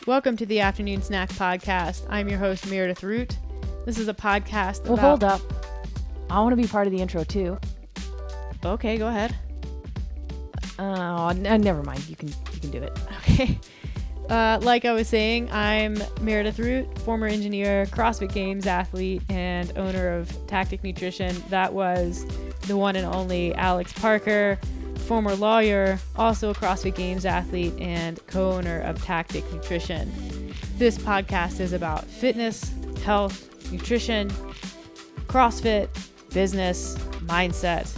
Welcome to the Afternoon Snack Podcast. I'm your host, Meredith Root. This is a podcast Well, hold up. I want to be part of the intro, too. Okay, go ahead. Never mind. You can do it. Okay. Like I was saying, I'm Meredith Root, former engineer, CrossFit Games athlete, and owner of Tactic Nutrition. That was the one and only Alex Parker, former lawyer, also a CrossFit Games athlete, and co-owner of Tactic Nutrition. This podcast is about fitness, health, nutrition, CrossFit, business, mindset,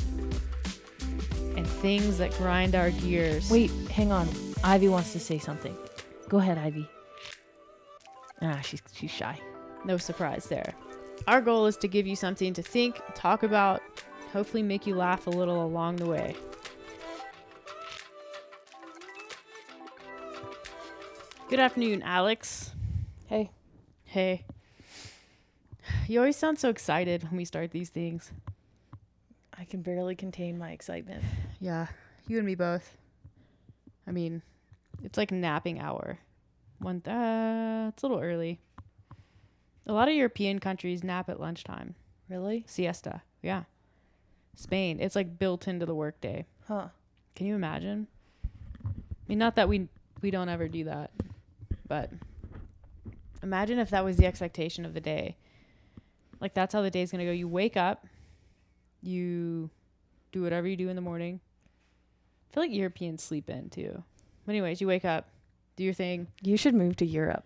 and things that grind our gears. Wait, hang on. Ivy wants to say something. Go ahead, Ivy. She's shy. No surprise there. Our goal is to give you something to think, talk about, hopefully make you laugh a little along the way. Good afternoon, Alex. Hey. Hey. You always sound so excited when we start these things. I can barely contain my excitement. Yeah, you and me both. I mean, it's like napping hour. It's a little early. A lot of European countries nap at lunchtime. Really? Siesta. Yeah. Spain. It's like built into the workday. Huh. Can you imagine? I mean, not that we don't ever do that, but imagine if that was the expectation of the day. Like, that's how the day's going to go. You wake up, you do whatever you do in the morning. I feel like Europeans sleep in too. But anyways, you wake up, do your thing. You should move to Europe.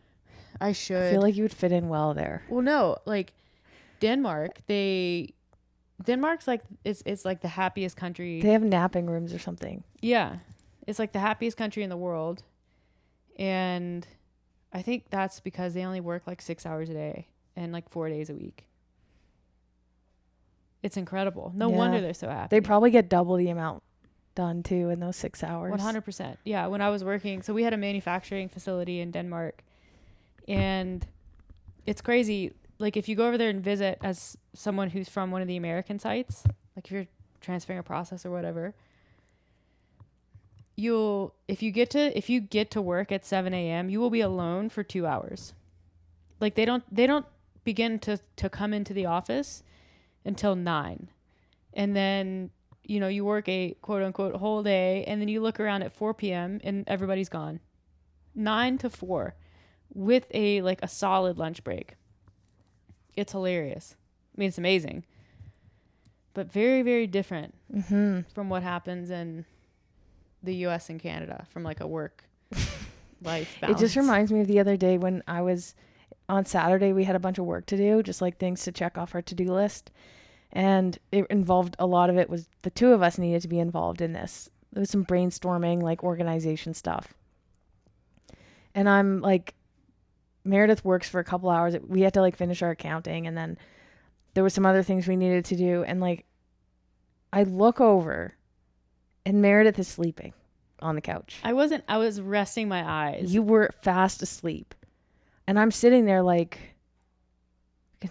I should. I feel like you would fit in well there. Well, no, like Denmark's like, it's like the happiest country. They have napping rooms or something. Yeah. It's like the happiest country in the world. And I think that's because they only work like 6 hours a day and like 4 days a week. It's incredible. No wonder they're so happy. They probably get double the amount done too in those 6 hours. 100%. Yeah. When I was working, so we had a manufacturing facility in Denmark, and it's crazy. Like, if you go over there and visit as someone who's from one of the American sites, like if you're transferring a process or whatever, if you get to work at 7 a.m., you will be alone for 2 hours. Like, they don't begin to come into the office until 9. And then, you work a quote unquote whole day, and then you look around at 4 p.m. and everybody's gone. 9 to 4 with a solid lunch break. It's hilarious. I mean, it's amazing, but very, very different from what happens in the U.S. and Canada from like a work life balance. It just reminds me of the other day when I was on Saturday. We had a bunch of work to do, just like things to check off our to-do list. And it involved, a lot of it was the two of us needed to be involved in this. There was some brainstorming, like organization stuff. And I'm like, Meredith works for a couple hours. We had to like finish our accounting, and then there were some other things we needed to do. And like, I look over and Meredith is sleeping on the couch. I was resting my eyes. You were fast asleep. And I'm sitting there like,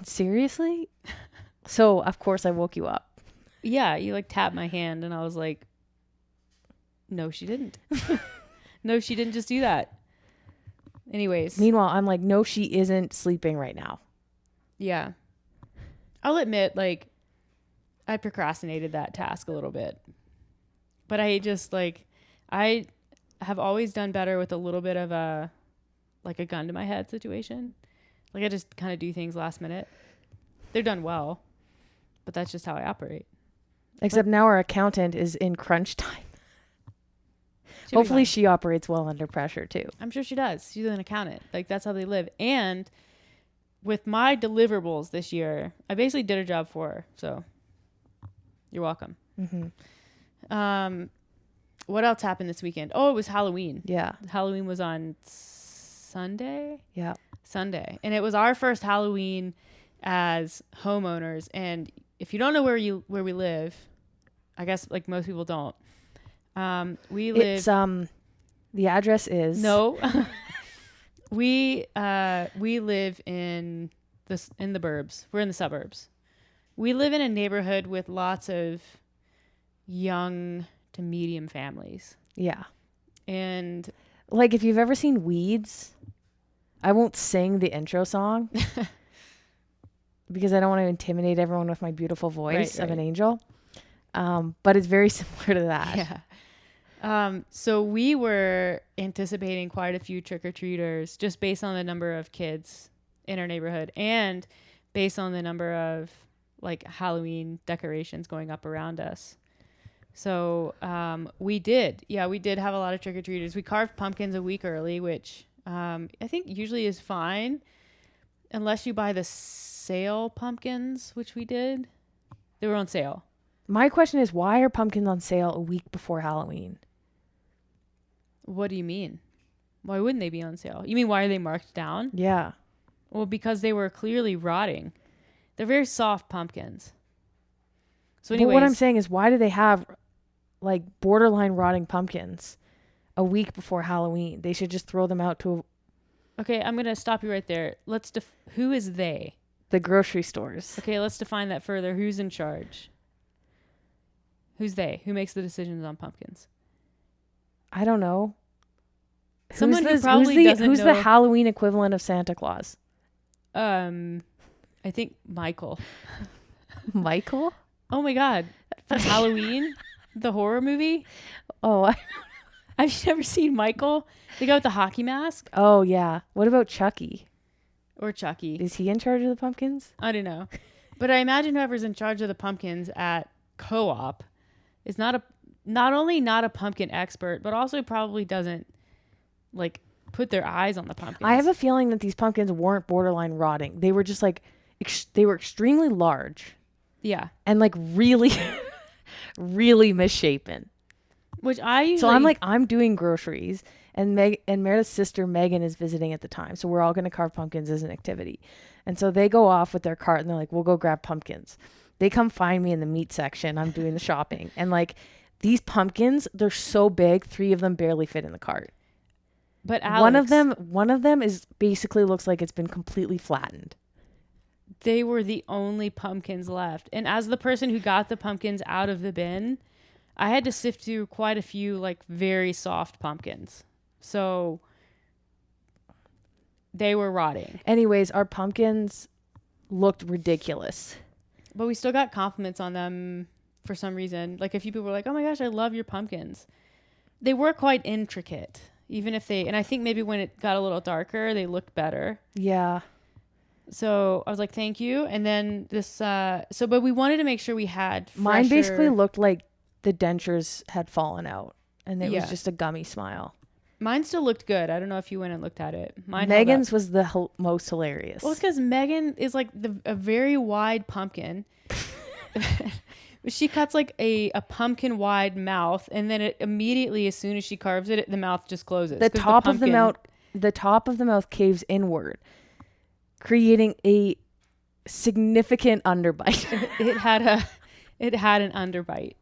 seriously? So, of course, I woke you up. Yeah, you like tapped my hand, and I was like, no, she didn't. No, she didn't just do that. Anyways. Meanwhile, I'm like, no, she isn't sleeping right now. Yeah. I'll admit, like, I procrastinated that task a little bit. But I just, like, I have always done better with a little bit of a gun to my head situation. Like, I just kind of do things last minute. They're done well, but that's just how I operate. Except now our accountant is in crunch time. Hopefully she operates well under pressure too. I'm sure she does. She's an accountant. Like, that's how they live. And with my deliverables this year, I basically did her job for her. So you're welcome. Mm-hmm. What else happened this weekend? Oh, it was Halloween. Yeah. Halloween was on Sunday. Yeah. Sunday. And it was our first Halloween as homeowners. And if you don't know where we live, I guess like most people don't. We live. It's the address is no. we live in the burbs. We're in the suburbs. We live in a neighborhood with lots of young to medium families. Yeah. And like if you've ever seen Weeds, I won't sing the intro song because I don't want to intimidate everyone with my beautiful voice of an angel. But it's very similar to that. Yeah. So we were anticipating quite a few trick-or-treaters just based on the number of kids in our neighborhood and based on the number of like Halloween decorations going up around us. So we did have a lot of trick-or-treaters. We carved pumpkins a week early, which I think usually is fine unless you buy the sale pumpkins, which we did. They were on sale. My question is, why are pumpkins on sale a week before Halloween? What do you mean? Why wouldn't they be on sale? You mean why are they marked down? Yeah. Well, because they were clearly rotting. They're very soft pumpkins. So anyways, but what I'm saying is, why do they have like borderline rotting pumpkins a week before Halloween? They should just throw them out to okay, I'm going to stop you right there. Who is they? the grocery stores. Okay, let's define that further. Who's in charge? Who's they? Who makes the decisions on pumpkins? I don't know. Someone who probably doesn't know. Who's the Halloween equivalent of Santa Claus? I think Michael. Michael? Oh my God. From Halloween? The horror movie? Oh, Have you never seen Michael? The guy with the hockey mask? Oh, yeah. What about Chucky? Or Chucky? Is he in charge of the pumpkins? I don't know. But I imagine whoever's in charge of the pumpkins at Co-op is not only not a pumpkin expert, but also probably doesn't like put their eyes on the pumpkins. I have a feeling that these pumpkins weren't borderline rotting. They were just like, they were extremely large. Yeah. And like really, really misshapen. Which I usually... So I'm doing groceries and Meredith's sister Megan is visiting at the time. So we're all going to carve pumpkins as an activity. And so they go off with their cart and they're like, we'll go grab pumpkins. They come find me in the meat section. I'm doing the shopping. And like these pumpkins, they're so big. 3 of them barely fit in the cart. But Alex, one of them is basically looks like it's been completely flattened. They were the only pumpkins left. And as the person who got the pumpkins out of the bin, I had to sift through quite a few like very soft pumpkins. So they were rotting. Anyways, our pumpkins looked ridiculous. But we still got compliments on them for some reason. Like a few people were like, "Oh my gosh, I love your pumpkins." They were quite intricate. Even if and I think maybe when it got a little darker, they looked better. Yeah. So I was like, thank you. And then but we wanted to make sure we had fresher... Mine basically looked like the dentures had fallen out and it was just a gummy smile. Mine still looked good. I don't know if you went and looked at it. Megan's was the most hilarious. Well, it's because Megan is like a very wide pumpkin. She cuts like a pumpkin wide mouth, and then it immediately, as soon as she carves it, the mouth just closes. The top of the mouth caves inward, creating a significant underbite. it had an underbite.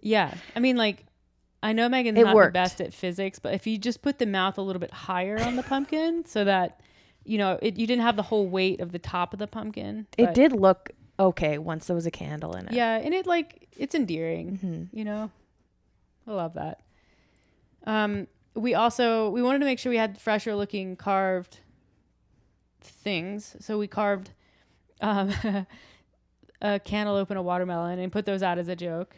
Yeah, I mean, like, I know Megan's not the best at physics, but if you just put the mouth a little bit higher on the pumpkin, so that you didn't have the whole weight of the top of the pumpkin. It did look okay once there was a candle in it. Yeah, and it's endearing. Mm-hmm. I love that. We wanted to make sure we had fresher looking carved things, so we carved a cantaloupe and a watermelon and put those out as a joke.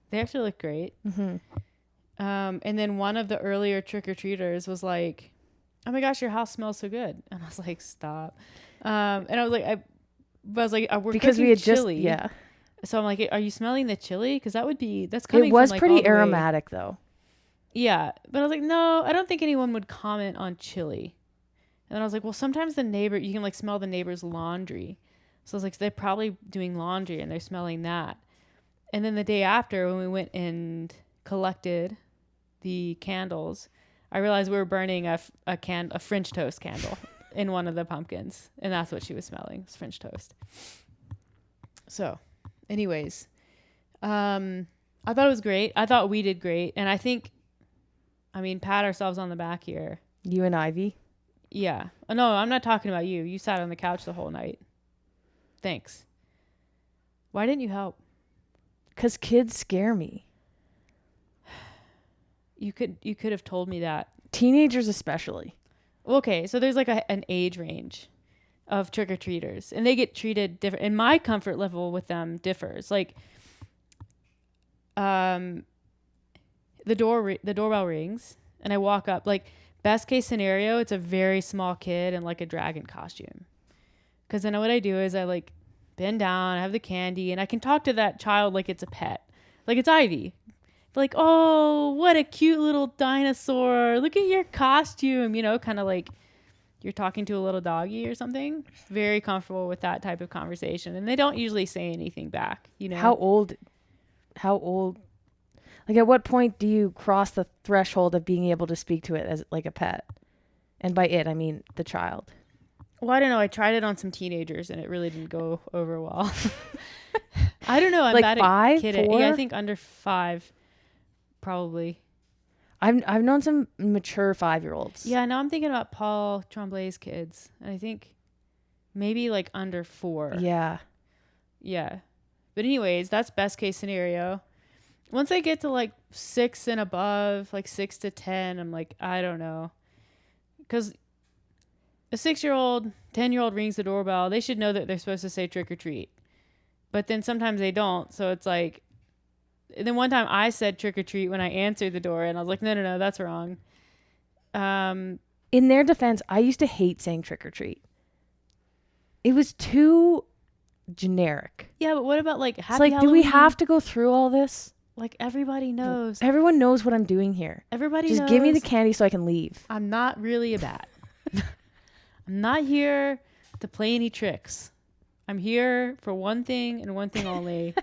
They actually look great. Mm-hmm. And then one of the earlier trick-or-treaters was like, "Oh my gosh, your house smells so good," and I was like, "Stop." And I was like, we're because we had chili. Yeah. So I'm like, "Are you smelling the chili? Because that's coming." It was from, like, pretty aromatic though. Yeah, but I was like, no, I don't think anyone would comment on chili. And then I was like, well, sometimes you can like smell the neighbor's laundry. So I was like, they're probably doing laundry and they're smelling that. And then the day after, when we went and collected the candles, I realized we were burning a French toast candle in one of the pumpkins, and that's what she was smelling. It was French toast. So, anyways, I thought it was great. I thought we did great, and pat ourselves on the back here. You and Ivy? Yeah. Oh, no, I'm not talking about you. You sat on the couch the whole night. Thanks. Why didn't you help? 'Cause kids scare me. You could have told me that Teenagers especially. Okay, so there's like an age range of trick-or-treaters, and they get treated different, and my comfort level with them differs. Like, the doorbell rings, and I walk up. Like, best case scenario, it's a very small kid in like a dragon costume. Because then what I do is I like bend down, I have the candy, and I can talk to that child like it's a pet, like it's Ivy. Like, oh, what a cute little dinosaur! Look at your costume, kind of like you're talking to a little doggy or something. Very comfortable with that type of conversation, and they don't usually say anything back. How old? Like, at what point do you cross the threshold of being able to speak to it as like a pet? And by it, I mean the child. Well, I don't know. I tried it on some teenagers, and it really didn't go over well. I don't know. I'm like bad 5, at kidding. 4? Yeah, I think under 5, probably. I've known some mature 5-year-olds. Yeah, now I'm thinking about Paul Tremblay's kids, and I think maybe like under 4. Yeah. Yeah. But anyways, that's best case scenario. Once I get to like 6 and above, like 6 to 10, I'm like, I don't know. Because a 6-year-old, 10-year-old rings the doorbell. They should know that they're supposed to say trick or treat. But then sometimes they don't. So it's like, and then one time I said trick or treat when I answered the door, and I was like, no, that's wrong. In their defense, I used to hate saying trick or treat. It was too generic. Yeah, but what about like It's like, do we have to go through all this? Like, everybody knows. Everyone knows what I'm doing here. Everybody Just knows. give me the candy so I can leave. I'm not really a bat. I'm not here to play any tricks. I'm here for one thing and one thing only,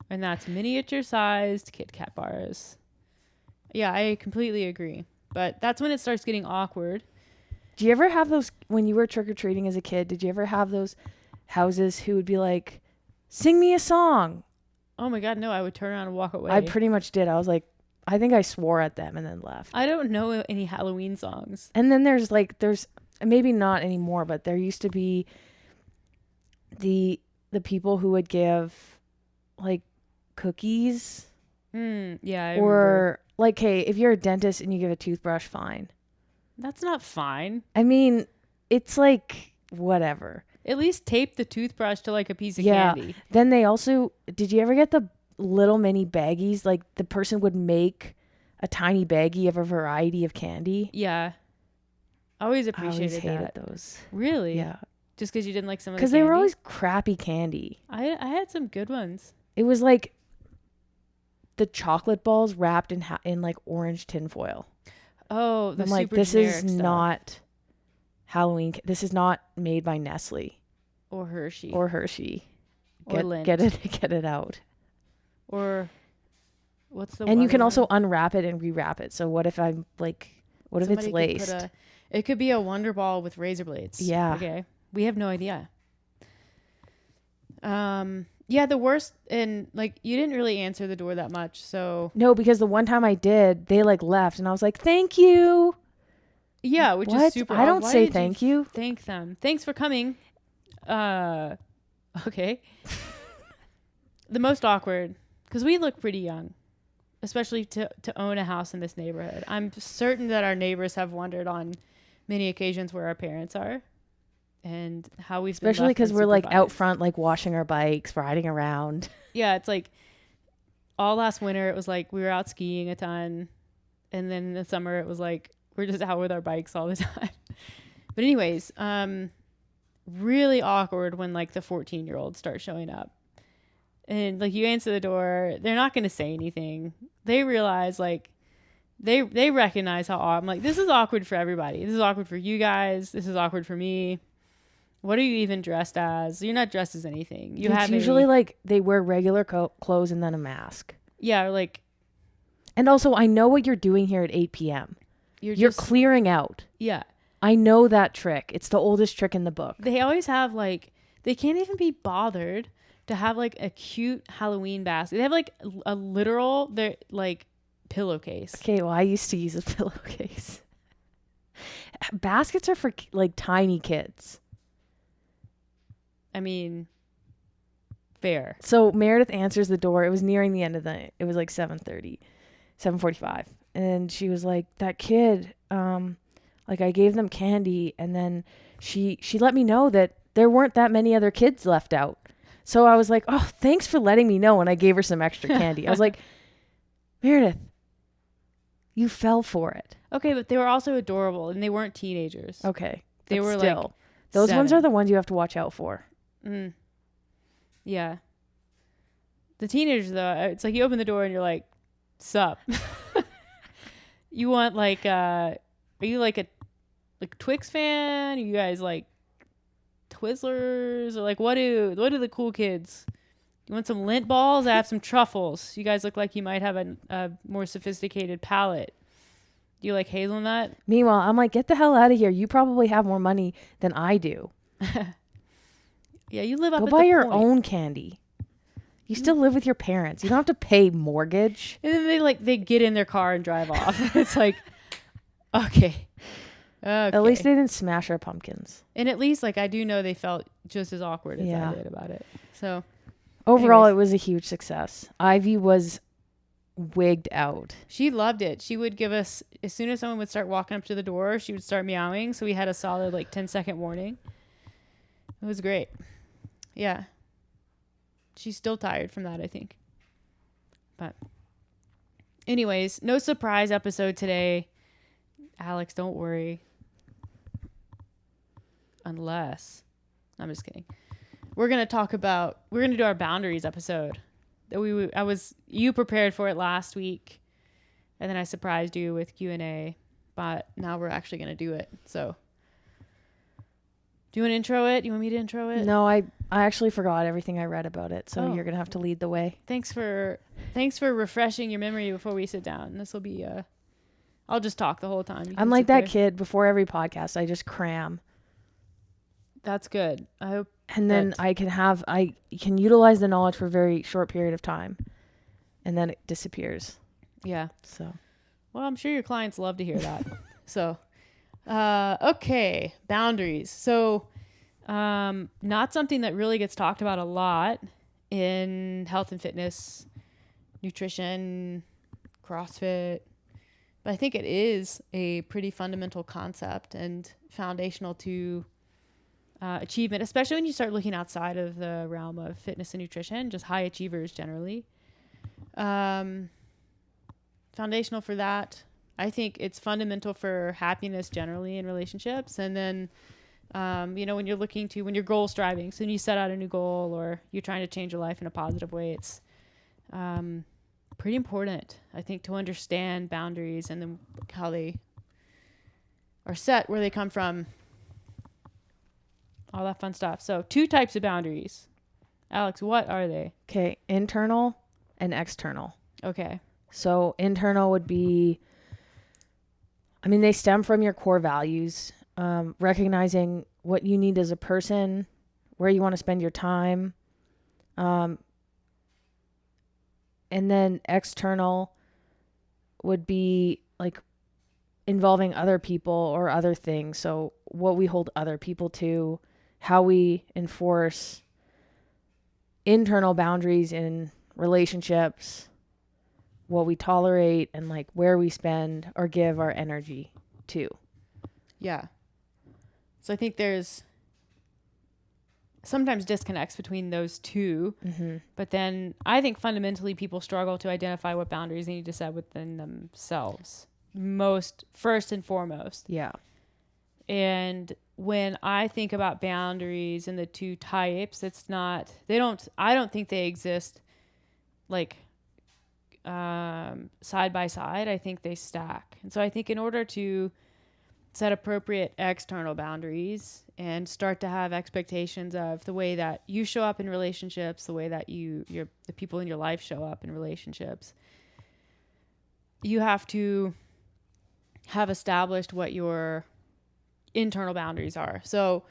and that's miniature-sized Kit Kat bars. Yeah, I completely agree. But that's when it starts getting awkward. Do you ever have those, when you were trick-or-treating as a kid, did you ever have those houses who would be like, sing me a song? Oh my God, no, I would turn around and walk away. I pretty much did. I was like, I think I swore at them and then left. I don't know any Halloween songs. And then there's maybe not anymore, but there used to be the people who would give like cookies. Yeah, I or remember. like, hey, if you're a dentist and you give a toothbrush, fine. That's not fine. I mean, it's like whatever. At least tape the toothbrush to like a piece of candy. Then they also, did you ever get the little mini baggies? Like, the person would make a tiny baggie of a variety of candy. Yeah. I always appreciated hated those. Really? Yeah. Just because you didn't like some of the Because candy? they were always crappy candy. I had some good ones. It was like the chocolate balls wrapped in like orange tinfoil. Oh, the I'm like, super this is generic stuff. not Halloween. This is not made by Nestle Or Hershey. or Hershey. Or Lindt. Get it out. Or what's the And you other can also one? unwrap it and rewrap it. So what if I'm like, what if it's Somebody could laced? it could be a Wonder Ball with razor blades. Yeah. Okay. We have no idea. Yeah, the worst, and like you didn't really answer the door that much, so No, because the one time I did, they like left and I was like, thank you. yeah, which What? is super. I don't Why say did thank you. Thank them. Thanks for coming. Okay. The most awkward, because we look pretty young, especially to own a house in this neighborhood. I'm certain that our neighbors have wondered on many occasions where our parents are and how we've Especially because because we're like out front, like washing our bikes, riding around. Yeah, it's like all last winter it was like we were out skiing a ton, and then in the summer it was like we're just out with our bikes all the time. But anyways, really awkward when like the 14-year-olds start showing up. And like you answer the door, they're not going to say anything. They realize like they recognize how I'm like, this is awkward for everybody. This is awkward for you guys. This is awkward for me. What are you even dressed as? You're not dressed as anything. It's usually like they wear regular clothes and then a mask. Yeah, like. And also, I know what you're doing here at 8 p.m. You're clearing out. Yeah. I know that trick. It's the oldest trick in the book. They always have like, they can't even be bothered to have like a cute Halloween basket. They have like a literal, they're like pillowcase. Okay, well, I used to use a pillowcase. Baskets are for like tiny kids. I mean, fair. So Meredith answers the door. It was nearing the end of the night. It was like 7:30, 7:45. And she was like, that kid, like I gave them candy, and then she let me know that there weren't that many other kids left out. So I was like, oh, thanks for letting me know. And I gave her some extra candy. I was like, Meredith, you fell for it. Okay, but they were also adorable, and they weren't teenagers. Okay. They but were still, like those ones 7. are the ones you have to watch out for. Mm. Yeah. The teenagers, though, it's like you open the door and you're like, sup. You want like, are you like a Twix fan? Are you guys like Twizzlers? Or like, what do the cool kids? You want some lint balls? I have some truffles. You guys look like you might have a more sophisticated palate. Do you like hazelnut? Meanwhile, I'm like, get the hell out of here. You probably have more money than I do. Yeah, you live up Go at buy the your point. own candy. You still live with your parents. You don't have to pay mortgage. And then they get in their car and drive off. It's like, okay. At least they didn't smash our pumpkins. And at least like I do know they felt just as awkward as Yeah. I did about it. So Overall, anyways. it was a huge success. Ivy was wigged out. She loved it. She would give us, as soon as someone would start walking up to the door, she would start meowing. So we had a solid like 10-second warning. It was great. Yeah. She's still tired from that, I think. But anyways, no surprise episode today. Alex, don't worry. Unless, I'm just kidding. We're going to do our boundaries episode. You prepared for it last week, and then I surprised you with Q&A, but now we're actually going to do it. So do you want to intro it? You want me to intro it? No, I actually forgot everything I read about it, so Oh. you're going to have to lead the way. Thanks for refreshing your memory before we sit down. This will be I'll just talk the whole time. You I'm can like sit that there. kid before every podcast. I just cram. That's good. I hope. And then I can utilize the knowledge for a very short period of time, and then it disappears. Yeah. So Well, I'm sure your clients love to hear that. So, okay, boundaries. So, not something that really gets talked about a lot in health and fitness, nutrition, CrossFit, but I think it is a pretty fundamental concept and foundational to achievement, especially when you start looking outside of the realm of fitness and nutrition, just high achievers generally. Foundational for that. I think it's fundamental for happiness generally in relationships. And then, when you're when you're goal striving, so when you set out a new goal or you're trying to change your life in a positive way, it's pretty important, I think, to understand boundaries and then how they are set, where they come from, all that fun stuff. So 2 types of boundaries. Alex, what are they? okay, internal and external. Okay. So internal would be, they stem from your core values, recognizing what you need as a person, where you want to spend your time. And then external would be like involving other people or other things. So what we hold other people to, how we enforce internal boundaries in relationships, what we tolerate, and like where we spend or give our energy to. Yeah. So I think there's sometimes disconnects between those two, but then I think fundamentally people struggle to identify what boundaries they need to set within themselves, first and foremost. Yeah. And when I think about boundaries and the 2 types, I don't think they exist like side by side. I think they stack. And so I think in order to set appropriate external boundaries and start to have expectations of the way that you show up in relationships, the way that the people in your life show up in relationships, you have to have established what your internal boundaries are. So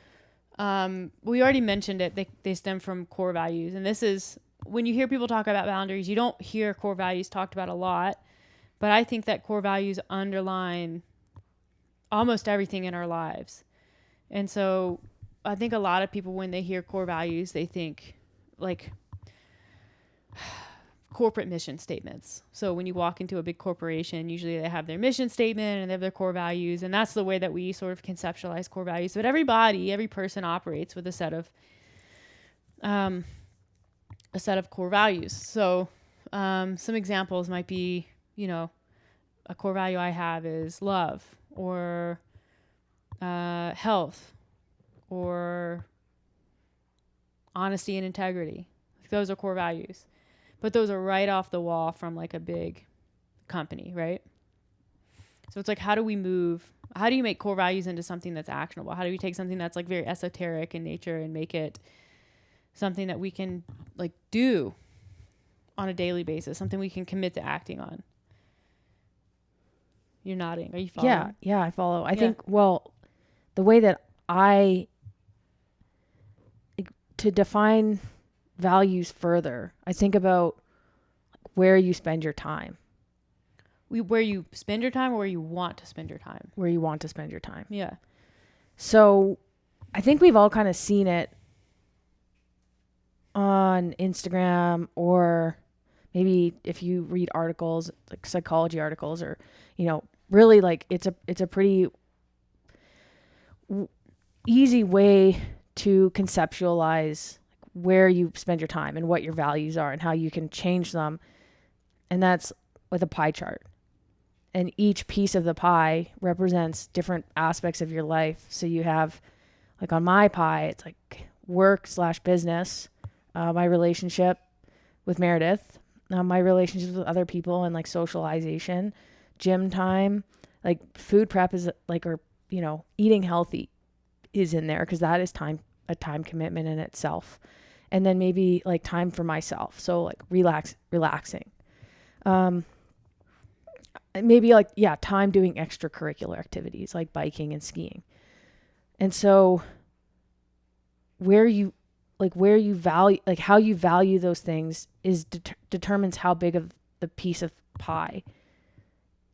we already mentioned it. They stem from core values. And this is, when you hear people talk about boundaries, you don't hear core values talked about a lot, but I think that core values underline almost everything in our lives. And so I think a lot of people, when they hear core values, they think like corporate mission statements. So when you walk into a big corporation, usually they have their mission statement and they have their core values, and that's the way that we sort of conceptualize core values. But every person operates with a set of core values. So some examples might be, a core value I have is love, or health, or honesty and integrity. Those are core values. But those are right off the wall from like a big company, right? So it's like, how do you make core values into something that's actionable? How do we take something that's like very esoteric in nature and make it something that we can like do on a daily basis, something we can commit to acting on? You're nodding. Are you following? Yeah, I follow. I think, well, the way that to define values further, I think about where you spend your time. Where you spend your time, or where you want to spend your time? Where you want to spend your time. Yeah. So I think we've all kind of seen it on Instagram, or maybe if you read articles, like psychology articles, or, really like it's a pretty easy way to conceptualize where you spend your time and what your values are and how you can change them. And that's with a pie chart. And each piece of the pie represents different aspects of your life. So you have, like on my pie, it's like work/business, my relationship with Meredith, my relationships with other people, and like socialization, gym time, like food prep is like, or, eating healthy is in there because that is a time commitment in itself. And then maybe like time for myself. So like relaxing. Maybe like, time doing extracurricular activities like biking and skiing. And so where you value, like how you value those things is determines how big of the piece of pie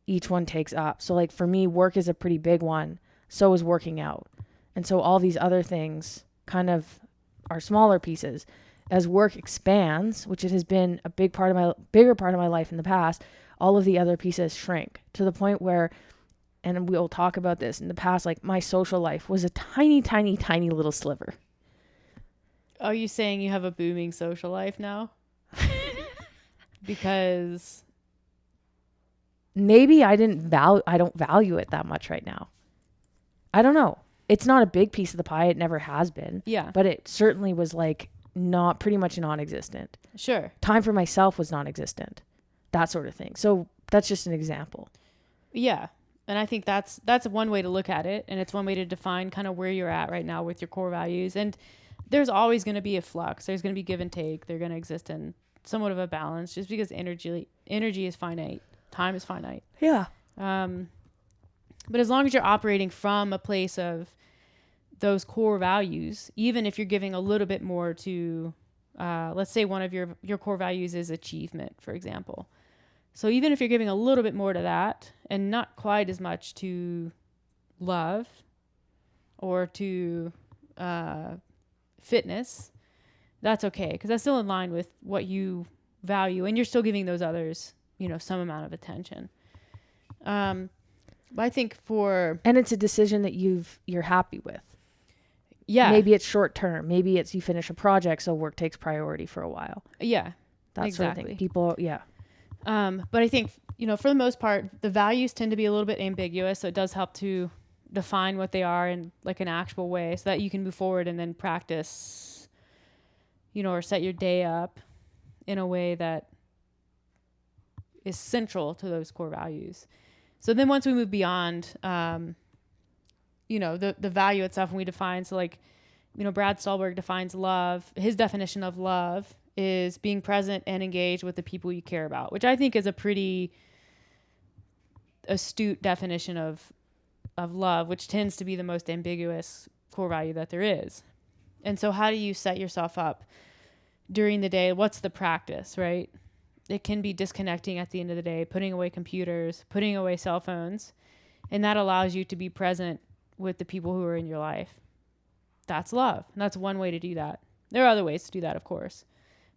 each one takes up. So like for me, work is a pretty big one. So is working out. And so all these other things kind of are smaller pieces. As work expands, which it has been a bigger part of my life in the past, all of the other pieces shrink to the point where, and we'll talk about this in the past, like my social life was a tiny, tiny, tiny little sliver. Are you saying you have a booming social life now? Because maybe I don't value it that much right now. I don't know. It's not a big piece of the pie. It never has been. Yeah. But it certainly was like pretty much non-existent. Sure. Time for myself was non-existent. That sort of thing. So that's just an example. Yeah. And I think that's one way to look at it. And it's one way to define kind of where you're at right now with your core values. And there's always going to be a flux. There's going to be give and take. They're going to exist in somewhat of a balance just because energy is finite. Time is finite. Yeah. But as long as you're operating from a place of those core values, even if you're giving a little bit more to, let's say one of your core values is achievement, for example. So even if you're giving a little bit more to that and not quite as much to love or to fitness, that's okay, because that's still in line with what you value, and you're still giving those others, some amount of attention. But I think and it's a decision that you're happy with. Yeah. Maybe it's short term. Maybe it's you finish a project, so work takes priority for a while. Yeah. That exactly. sort of thing. People, yeah. But I think, for the most part, the values tend to be a little bit ambiguous. So it does help to define what they are in like an actual way so that you can move forward and then practice, or set your day up in a way that is central to those core values. So then once we move beyond, the value itself, and we define, so like, Brad Stulberg defines love. His definition of love is being present and engaged with the people you care about, which I think is a pretty astute definition of love, which tends to be the most ambiguous core value that there is. And so how do you set yourself up during the day? What's the practice, right? It can be disconnecting at the end of the day, putting away computers, putting away cell phones, and that allows you to be present with the people who are in your life. That's love. And that's one way to do that. There are other ways to do that, of course.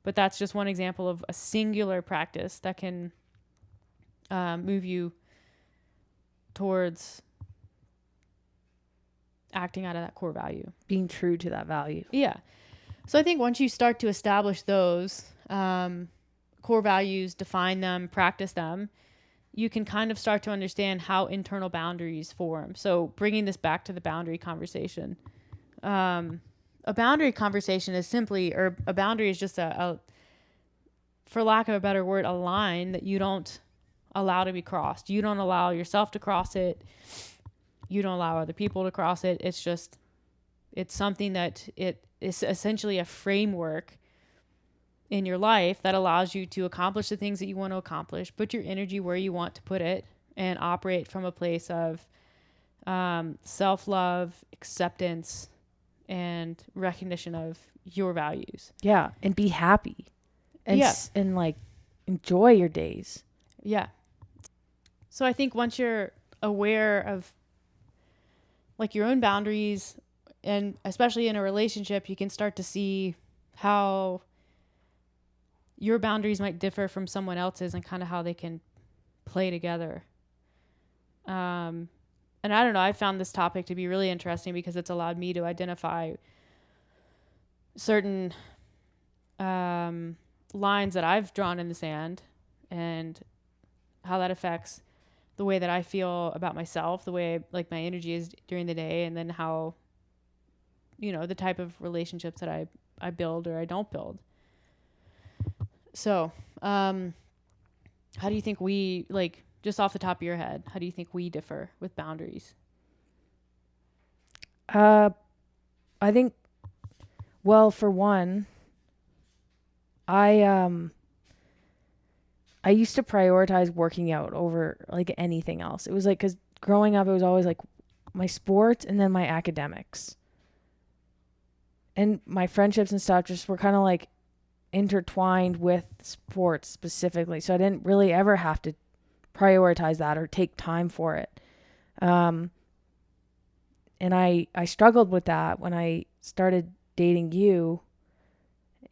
But that's just one example of a singular practice that can move you towards acting out of that core value. Being true to that value. Yeah. So I think once you start to establish those core values, define them, practice them, you can kind of start to understand how internal boundaries form. So bringing this back to the boundary conversation, a boundary conversation is simply, or a boundary is just for lack of a better word, a line that you don't allow to be crossed. You don't allow yourself to cross it. You don't allow other people to cross it. It's something that it is essentially a framework in your life that allows you to accomplish the things that you want to accomplish, put your energy where you want to put it, and operate from a place of self-love, acceptance, and recognition of your values. Yeah. And be happy. And, and like enjoy your days. Yeah. So I think once you're aware of like your own boundaries, and especially in a relationship, you can start to see how your boundaries might differ from someone else's and kind of how they can play together. And I don't know, I found this topic to be really interesting because it's allowed me to identify certain lines that I've drawn in the sand and how that affects the way that I feel about myself, the way like my energy is during the day, and then how, you know, the type of relationships that I build or I don't build. So, how do you think we, like, just off the top of your head, how do you think we differ with boundaries? I think, well, for one, I used to prioritize working out over like anything else. It was like, cause growing up, it was always like my sports and then my academics, and my friendships and stuff just were kind of like intertwined with sports specifically. So I didn't really ever have to prioritize that or take time for it. And I struggled with that when I started dating you,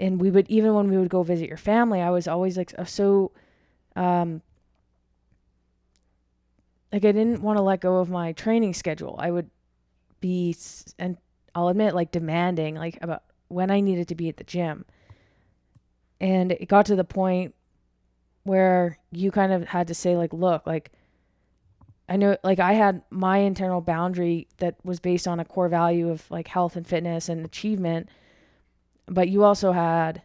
and we would, even when we would go visit your family, I was always like, so, like I didn't want to let go of my training schedule. I would be, and I'll admit, like demanding, like about when I needed to be at the gym. And it got to the point where you kind of had to say, like, look, like, I know, like, I had my internal boundary that was based on a core value of like health and fitness and achievement, but you also had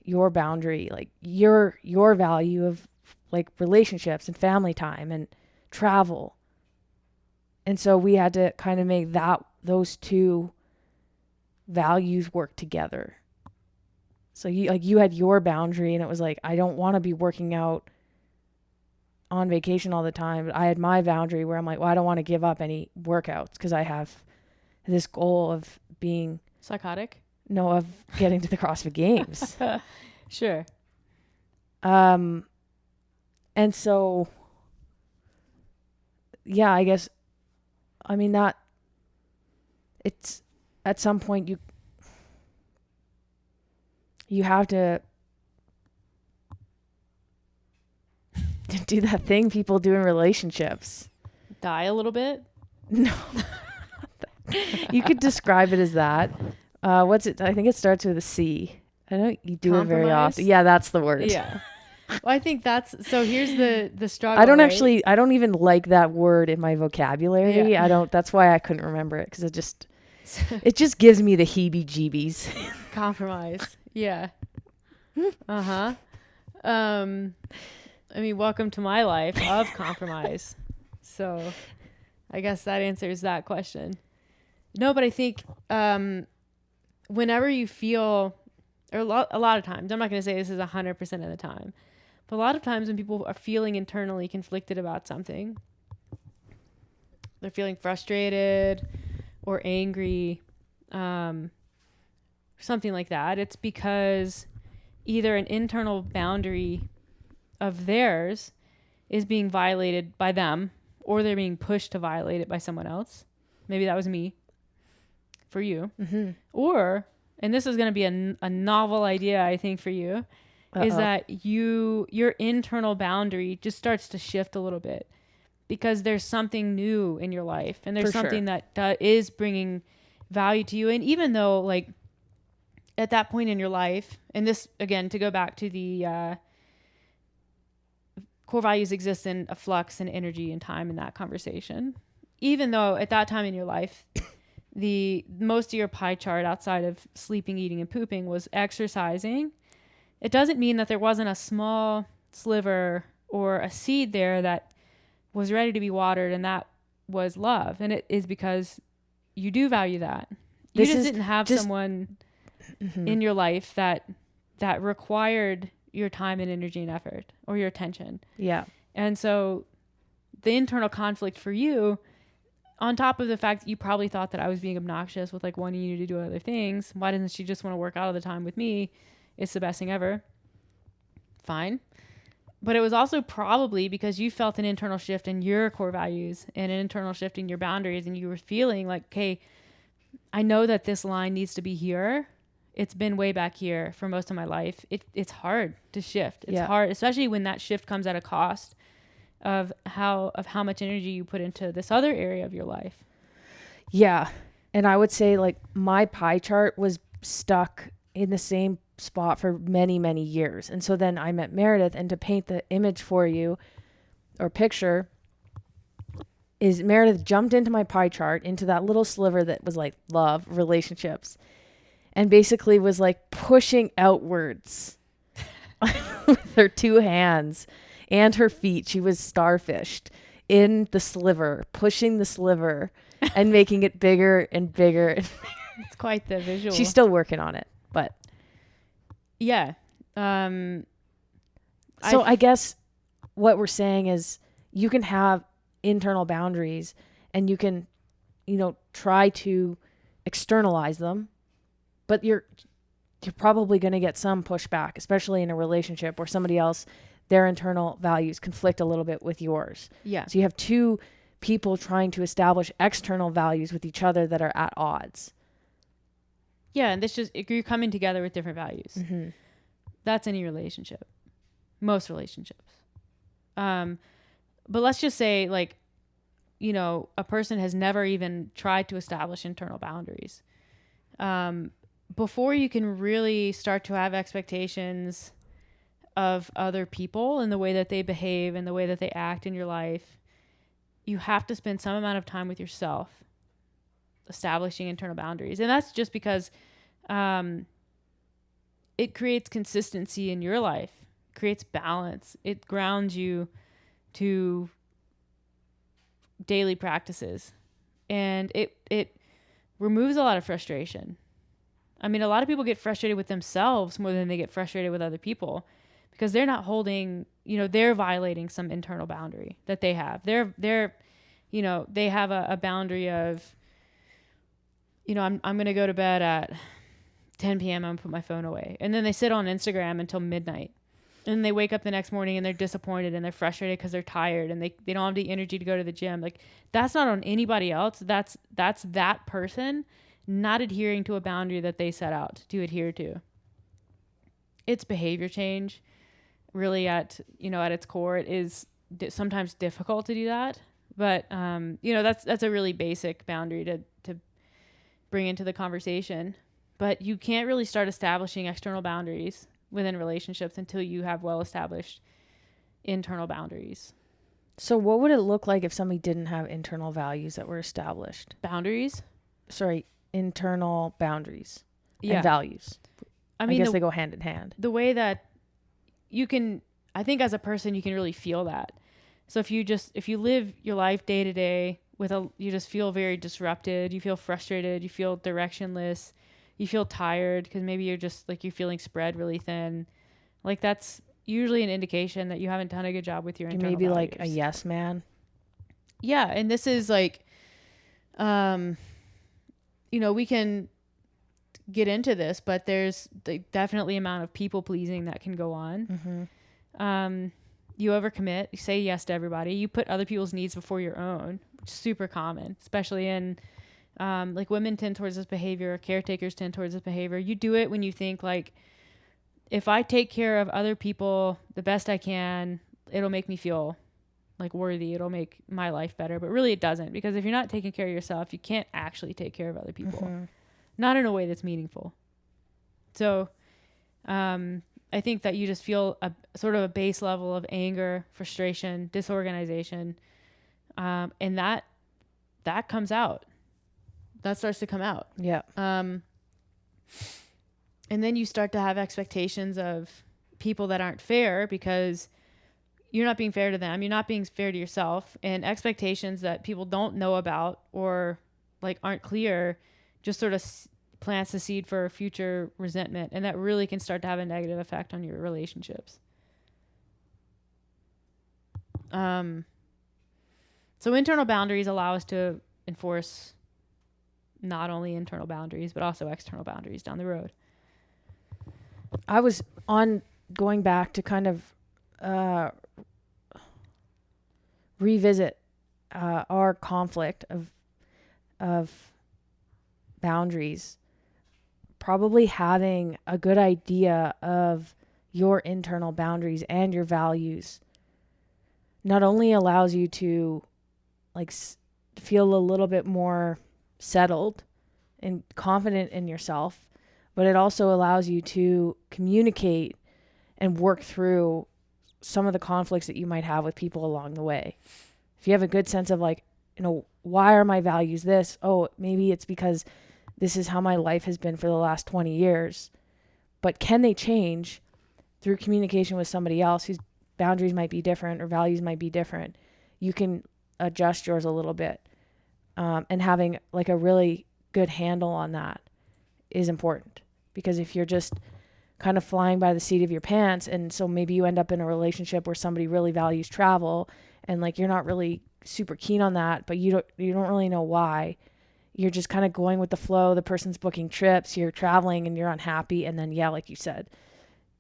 your boundary, like your value of like relationships and family time and travel. And so we had to kind of make those two values work together. So you had your boundary, and it was like, I don't want to be working out on vacation all the time. But I had my boundary where I'm like, well, I don't want to give up any workouts because I have this goal of being psychotic. No, of getting to the CrossFit Games. Sure. And so, yeah, I guess, I mean, that it's at some point you have to do that thing people do in relationships. Die a little bit? No. You could describe it as that. What's it? I think it starts with a C. I know you do it very often. Yeah, that's the word. Yeah. Well, I think so here's the struggle. I don't even like that word in my vocabulary. Yeah. That's why I couldn't remember it, because it just gives me the heebie-jeebies. Compromise. Yeah. Uh-huh. I mean, welcome to my life of compromise. So I guess that answers that question. No, but I think whenever you feel, or a lot of times, I'm not going to say this is 100% of the time, but a lot of times when people are feeling internally conflicted about something, they're feeling frustrated or angry, something like that, it's because either an internal boundary of theirs is being violated by them, or they're being pushed to violate it by someone else. Maybe that was me for you. Mm-hmm. Or and this is going to be a novel idea, I think, for you, is Uh-oh. that your internal boundary just starts to shift a little bit because there's something new in your life, and there's For sure. something that is bringing value to you. And even though, like, at that point in your life, and this, again, to go back to the core values exist in a flux and energy and time in that conversation, even though at that time in your life, the most of your pie chart outside of sleeping, eating, and pooping was exercising, it doesn't mean that there wasn't a small sliver or a seed there that was ready to be watered, and that was love. And it is because you do value that. You just didn't have someone in your life that required your time and energy and effort or your attention. Yeah. And so the internal conflict for you, on top of the fact that you probably thought that I was being obnoxious with like wanting you to do other things, why doesn't she just want to work out all the time with me? It's the best thing ever. Fine. But it was also probably because you felt an internal shift in your core values and an internal shift in your boundaries, and you were feeling like, okay, I know that this line needs to be here. It's been way back here for most of my life. It's hard to shift. It's hard, especially when that shift comes at a cost of how much energy you put into this other area of your life. Yeah. And I would say like my pie chart was stuck in the same spot for many, many years. And so then I met Meredith, and to paint the image for you or picture is Meredith jumped into my pie chart, into that little sliver that was like love, relationships, and basically was like pushing outwards with her two hands and her feet. She was starfished in the sliver, pushing the sliver and making it bigger and bigger. It's quite the visual. She's still working on it, but yeah. So I guess what we're saying is you can have internal boundaries, and you can, try to externalize them, but you're probably going to get some pushback, especially in a relationship where somebody else, their internal values conflict a little bit with yours. Yeah. So you have two people trying to establish external values with each other that are at odds. Yeah, and this just, you're coming together with different values. Mm-hmm. That's any relationship. Most relationships. But let's just say, like, a person has never even tried to establish internal boundaries. Before you can really start to have expectations of other people and the way that they behave and the way that they act in your life, you have to spend some amount of time with yourself establishing internal boundaries. And that's just because it creates consistency in your life, creates balance. It grounds you to daily practices, and it removes a lot of frustration. I mean, a lot of people get frustrated with themselves more than they get frustrated with other people because they're not holding, they're violating some internal boundary that they have. They're they have a boundary of, I'm going to go to bed at 10 p.m. I'm going to put my phone away. And then they sit on Instagram until midnight. And they wake up the next morning and they're disappointed and they're frustrated because they're tired and they don't have the energy to go to the gym. Like, that's not on anybody else. That's that person not adhering to a boundary that they set out to adhere to. It's behavior change. Really, at its core, it is sometimes difficult to do that. But that's a really basic boundary to bring into the conversation. But you can't really start establishing external boundaries within relationships until you have well-established internal boundaries. So what would it look like if somebody didn't have internal values that were established? Internal boundaries and values. I mean, I guess they go hand in hand. The way that you can, I think as a person, you can really feel that. So if you live your life day to day you just feel very disrupted, you feel frustrated, you feel directionless, you feel tired because maybe you're just like, you're feeling spread really thin. Like, that's usually an indication that you haven't done a good job with your internal maybe values. Like a yes man. Yeah. And this is like, we can get into this, but there's definitely amount of people pleasing that can go on. Mm-hmm. You overcommit, you say yes to everybody, you put other people's needs before your own, which is super common, especially in Like women tend towards this behavior, caretakers tend towards this behavior. You do it when you think like, if I take care of other people the best I can, it'll make me feel like worthy. It'll make my life better. But really it doesn't, because if you're not taking care of yourself, you can't actually take care of other people. Mm-hmm. Not in a way that's meaningful. So, I think that you just feel a sort of a base level of anger, frustration, disorganization. And that comes out. That starts to come out. Yeah. And then you start to have expectations of people that aren't fair, because you're not being fair to them. You're not being fair to yourself, and expectations that people don't know about or like aren't clear just sort of plants the seed for future resentment. And that really can start to have a negative effect on your relationships. So internal boundaries allow us to enforce not only internal boundaries, but also external boundaries down the road. I was on going back to kind of revisit our conflict of boundaries. Probably having a good idea of your internal boundaries and your values not only allows you to like feel a little bit more settled and confident in yourself, but it also allows you to communicate and work through some of the conflicts that you might have with people along the way. If you have a good sense of like, why are my values this? Oh, maybe it's because this is how my life has been for the last 20 years. But can they change through communication with somebody else whose boundaries might be different or values might be different? You can adjust yours a little bit. And having like a really good handle on that is important, because if you're just kind of flying by the seat of your pants, and so maybe you end up in a relationship where somebody really values travel and like you're not really super keen on that, but you don't really know why. You're just kind of going with the flow. The person's booking trips, you're traveling, and you're unhappy. And then, yeah, like you said,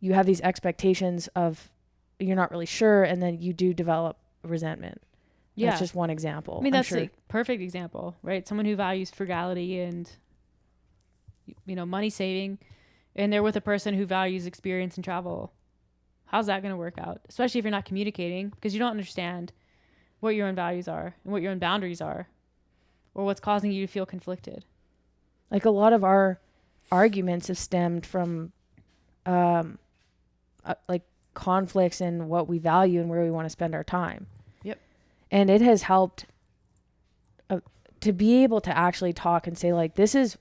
you have these expectations of you're not really sure, and then you do develop resentment. Yeah. That's just one example. I mean, that's a perfect example, right? Someone who values frugality and, money saving, and they're with a person who values experience and travel. How's that going to work out? Especially if you're not communicating, because you don't understand what your own values are and what your own boundaries are, or what's causing you to feel conflicted. Like a lot of our arguments have stemmed from like conflicts in what we value and where we want to spend our time. Yep. And it has helped to be able to actually talk and say like, this is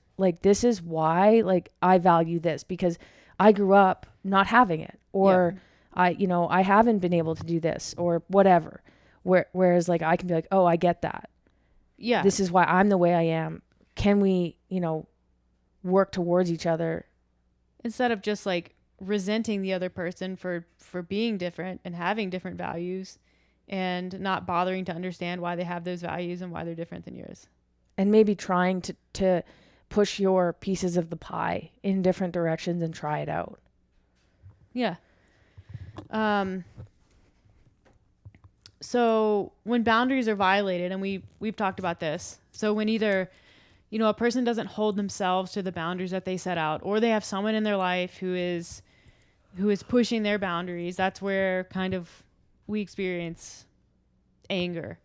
why like I value this, because I grew up not having it, or I haven't been able to do this or whatever. Whereas like I can be like, oh, I get that. Yeah. This is why I'm the way I am. Can we, work towards each other? Instead of just like resenting the other person for being different and having different values, and not bothering to understand why they have those values and why they're different than yours. And maybe trying to push your pieces of the pie in different directions and try it out. Yeah. So when boundaries are violated, and we've talked about this. So when either, a person doesn't hold themselves to the boundaries that they set out, or they have someone in their life who is pushing their boundaries, that's where kind of we experience anger.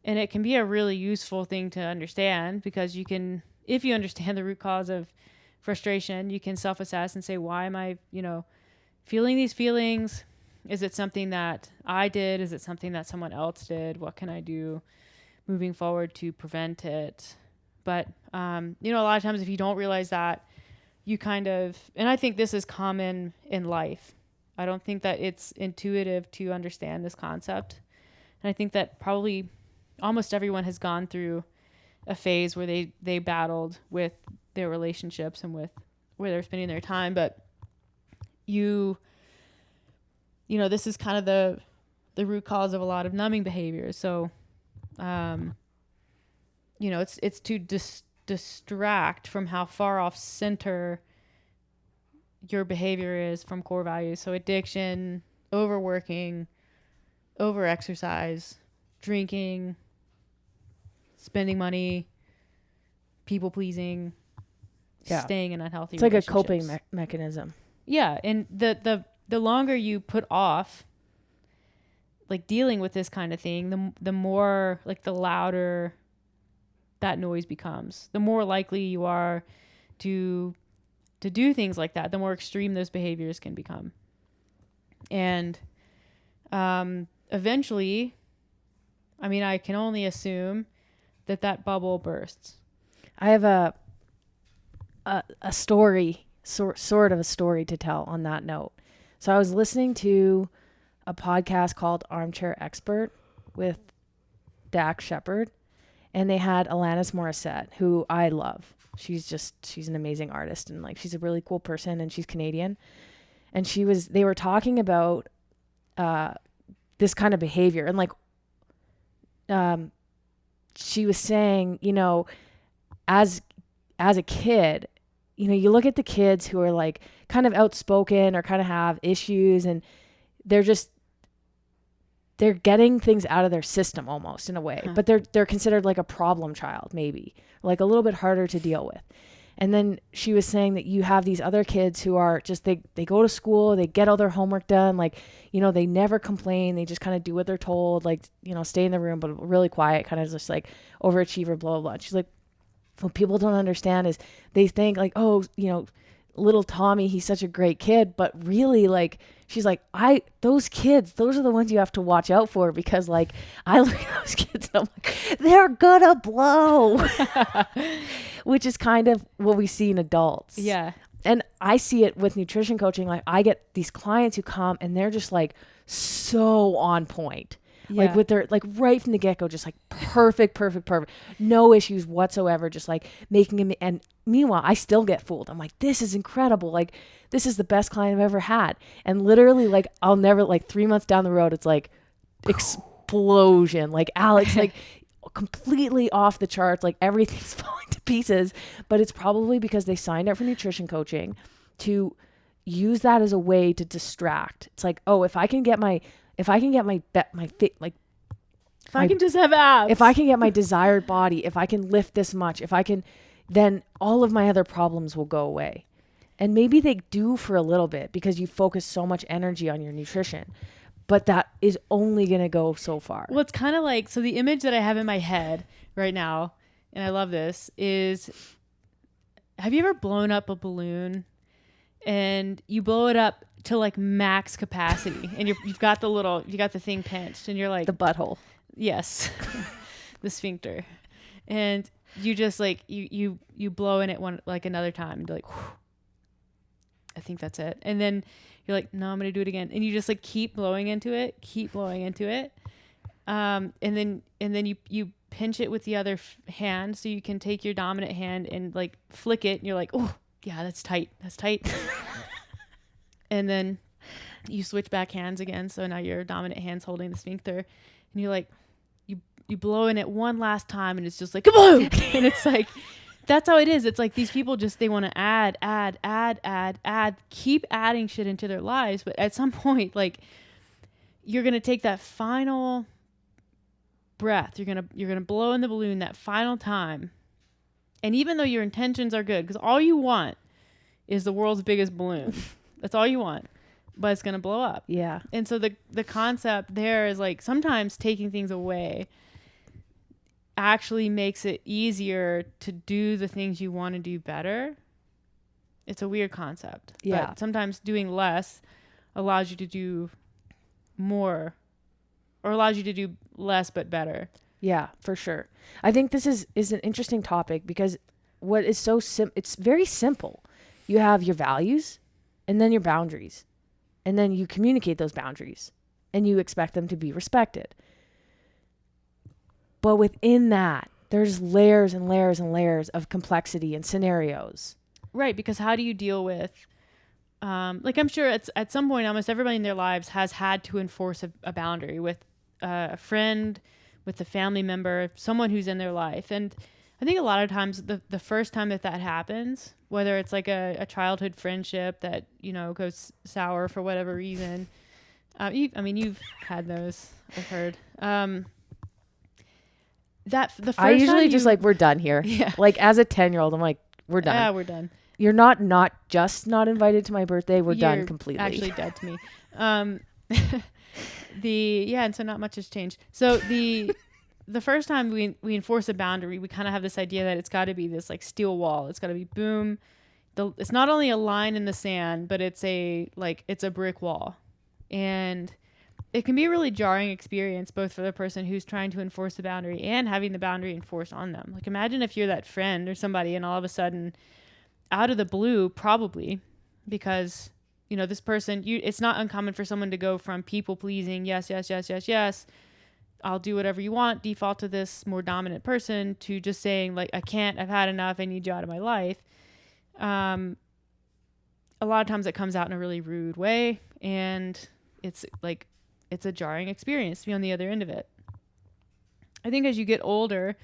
And it can be a really useful thing to understand, because you can, if you understand the root cause of frustration, you can self-assess and say, why am I, feeling these feelings? Is it something that I did? Is it something that someone else did? What can I do moving forward to prevent it? But, a lot of times if you don't realize that, you kind of, and I think this is common in life. I don't think that it's intuitive to understand this concept. And I think that probably almost everyone has gone through a phase where they battled with their relationships and with where they're spending their time. But this is kind of the root cause of a lot of numbing behaviors. So, it's to distract from how far off center your behavior is from core values. So addiction, overworking, overexercise, drinking, spending money, people pleasing, Yeah. staying in unhealthy It's like a relationships. coping mechanism. Yeah, and the longer you put off like dealing with this kind of thing, the more like the louder that noise becomes. The more likely you are to do things like that, the more extreme those behaviors can become. And eventually, I mean, I can only assume that bubble bursts. I have a story, sort of a story to tell on that note. So I was listening to a podcast called Armchair Expert with Dax Shepard, and they had Alanis Morissette, who I love. She's an amazing artist, and like she's a really cool person, and she's Canadian. And they were talking about this kind of behavior, and like she was saying, you know, as a kid, you know, you look at the kids who are like kind of outspoken or kind of have issues, and they're getting things out of their system almost in a way, but they're considered like a problem child, maybe like a little bit harder to deal with. And then she was saying that you have these other kids who are just, they go to school, they get all their homework done. Like, you know, they never complain. They just kind of do what they're told, like, you know, stay in the room, but really quiet, kind of just like overachiever, blah, blah, blah. She's like, what people don't understand is they think like, oh, you know, little Tommy, he's such a great kid. But really, like, she's like, those kids, those are the ones you have to watch out for, because like I look at those kids and I'm like, they're gonna blow. Which is kind of what we see in adults. Yeah. And I see it with nutrition coaching. Like I get these clients who come and they're just like so on point. Yeah. Like with their, like right from the get-go, just like perfect. No issues whatsoever. Just like making him. And meanwhile, I still get fooled. I'm like, this is incredible. Like this is the best client I've ever had. And literally like, I'll never, like 3 months down the road, it's like explosion. Like Alex, like completely off the charts. Like everything's falling to pieces, but it's probably because they signed up for nutrition coaching to use that as a way to distract. It's like, oh, if I can get my just have abs, if I can get my desired body, if I can lift this much, then all of my other problems will go away. And maybe they do for a little bit because you focus so much energy on your nutrition, but that is only going to go so far. Well, it's kind of like, so the image that I have in my head right now, and I love this, is, have you ever blown up a balloon and you blow it up to like max capacity and you've got the thing pinched and you're like, the butthole. Yes. The sphincter. And you just like, you blow in it one, like another time and you're like, whew, I think that's it. And then you're like, no, I'm going to do it again. And you just like keep blowing into it. And then you pinch it with the other hand so you can take your dominant hand and like flick it. And you're like, oh yeah, that's tight. And then you switch back hands again. So now your dominant hand's holding the sphincter and you're like, you blow in it one last time and it's just like, kaboom! And it's like, that's how it is. It's like these people just, they want to add, keep adding shit into their lives. But at some point, like you're going to take that final breath. You're going to blow in the balloon that final time. And even though your intentions are good, because all you want is the world's biggest balloon. That's all you want, but it's going to blow up. Yeah. And so the concept there is like sometimes taking things away actually makes it easier to do the things you want to do better. It's a weird concept. Yeah. But sometimes doing less allows you to do more, or allows you to do less but better. Yeah, for sure. I think this is an interesting topic because what is so it's very simple. You have your values and then your boundaries. And then you communicate those boundaries and you expect them to be respected. But within that, there's layers and layers and layers of complexity and scenarios. Right, because how do you deal with, like I'm sure at some point almost everybody in their lives has had to enforce a boundary with a friend, with a family member, someone who's in their life. And I think a lot of times the first time that happens, whether it's like a childhood friendship that, you know, goes sour for whatever reason. You've had those, I've heard. that the first I usually time just you, like, we're done here. yeah, Like as a 10-year-old, I'm like, we're done. yeah, we're done. You're not just not invited to my birthday. We're done You're completely. actually dead to me. Um, and so not much has changed. So the first time we enforce a boundary, we kind of have this idea that it's got to be this like steel wall. It's got to be boom. It's not only a line in the sand, but it's a brick wall, and it can be a really jarring experience both for the person who's trying to enforce the boundary and having the boundary enforced on them. Like imagine if you're that friend or somebody, and all of a sudden, out of the blue, probably because this person, it's not uncommon for someone to go from people pleasing, yes, yes, yes, yes, yes, I'll do whatever you want, default to this more dominant person, to just saying like, I can't, I've had enough, I need you out of my life. A lot of times it comes out in a really rude way, and it's a jarring experience to be on the other end of it. I think as you get older,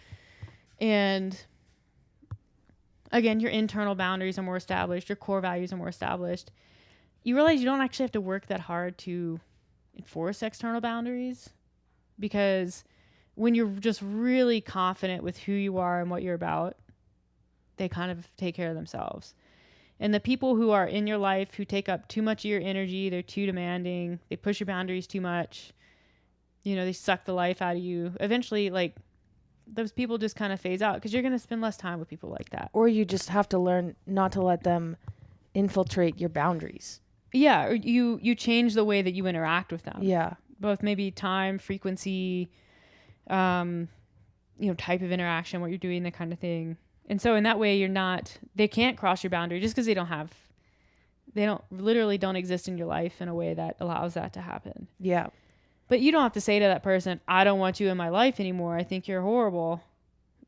and again, your internal boundaries are more established, your core values are more established, you realize you don't actually have to work that hard to enforce external boundaries, because when you're just really confident with who you are and what you're about, they kind of take care of themselves. And the people who are in your life who take up too much of your energy, they're too demanding, they push your boundaries too much, they suck the life out of you. Eventually, like, those people just kind of phase out because you're going to spend less time with people like that. Or you just have to learn not to let them infiltrate your boundaries. Yeah, or you change the way that you interact with them. Yeah. Both maybe time, frequency, type of interaction, what you're doing, that kind of thing. And so in that way, they can't cross your boundary just because they literally don't exist in your life in a way that allows that to happen. Yeah. But you don't have to say to that person, I don't want you in my life anymore, I think you're horrible.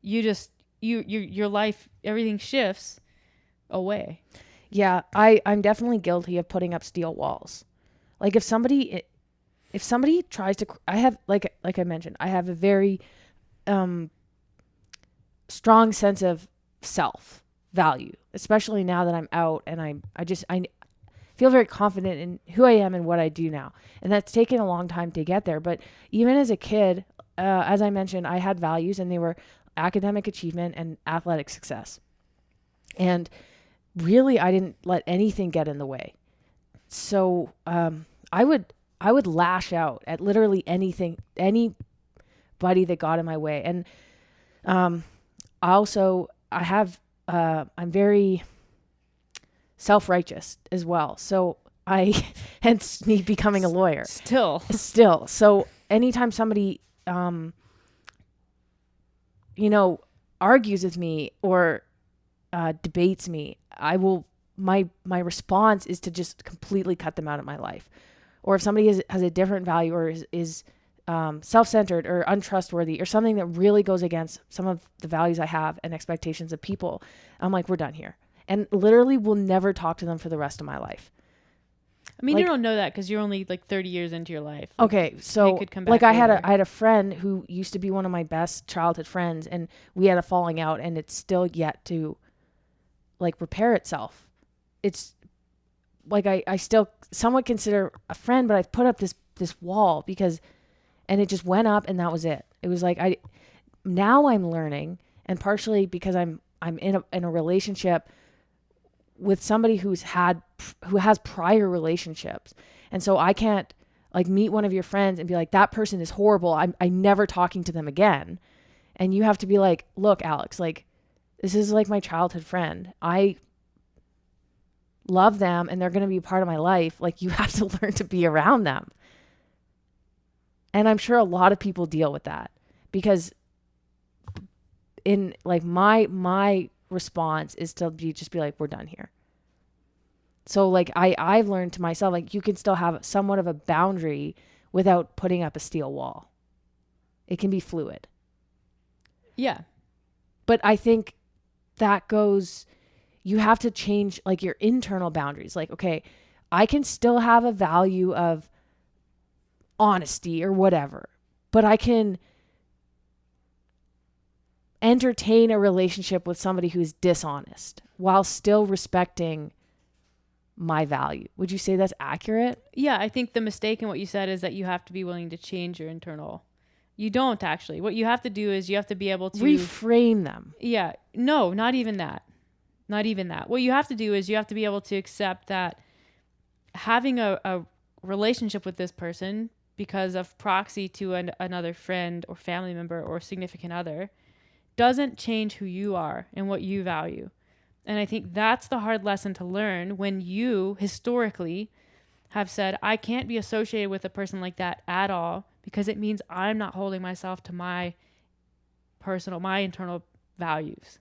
You just, your life, everything shifts away. Yeah. I'm definitely guilty of putting up steel walls. Like if somebody tries to, I have, like I mentioned, I have a very, strong sense of self value, especially now that I'm out and I feel very confident in who I am and what I do now. And that's taken a long time to get there. But even as a kid, as I mentioned, I had values, and they were academic achievement and athletic success. And really, I didn't let anything get in the way. So I would lash out at literally anything, anybody that got in my way. And I'm very self-righteous as well. So hence me becoming a lawyer. Still. So anytime somebody, argues with me or debates me, my response is to just completely cut them out of my life. Or if somebody has a different value or is self-centered or untrustworthy or something that really goes against some of the values I have and expectations of people, I'm like, we're done here. And literally will never talk to them for the rest of my life. I mean, you don't know that because you're only like 30 years into your life. Like, okay, so like I had a friend who used to be one of my best childhood friends, and we had a falling out, and it's still yet to like repair itself. It's like I still somewhat consider a friend, but I've put up this wall and it just went up, and that was it. It was like now I'm learning, and partially because I'm in a relationship with somebody who has prior relationships. And so I can't like meet one of your friends and be like, that person is horrible, I'm never talking to them again. And you have to be like, look, Alex, like this is like my childhood friend. I love them and they're going to be a part of my life. Like you have to learn to be around them. And I'm sure a lot of people deal with that because in like my response is to just be like, we're done here. So like I've learned to myself, like you can still have somewhat of a boundary without putting up a steel wall. It can be fluid. Yeah. But I think you have to change like your internal boundaries. Like, okay, I can still have a value of honesty or whatever, but I can entertain a relationship with somebody who's dishonest while still respecting my value. Would you say that's accurate? Yeah, I think the mistake in what you said is that you have to be willing to change your internal You don't actually. What you have to do is you have to be able to reframe them. Yeah. No, not even that. Not even that. What you have to do is you have to be able to accept that having a relationship with this person because of proxy to another friend or family member or significant other doesn't change who you are and what you value. And I think that's the hard lesson to learn when you historically have said, I can't be associated with a person like that at all because it means I'm not holding myself to my internal values.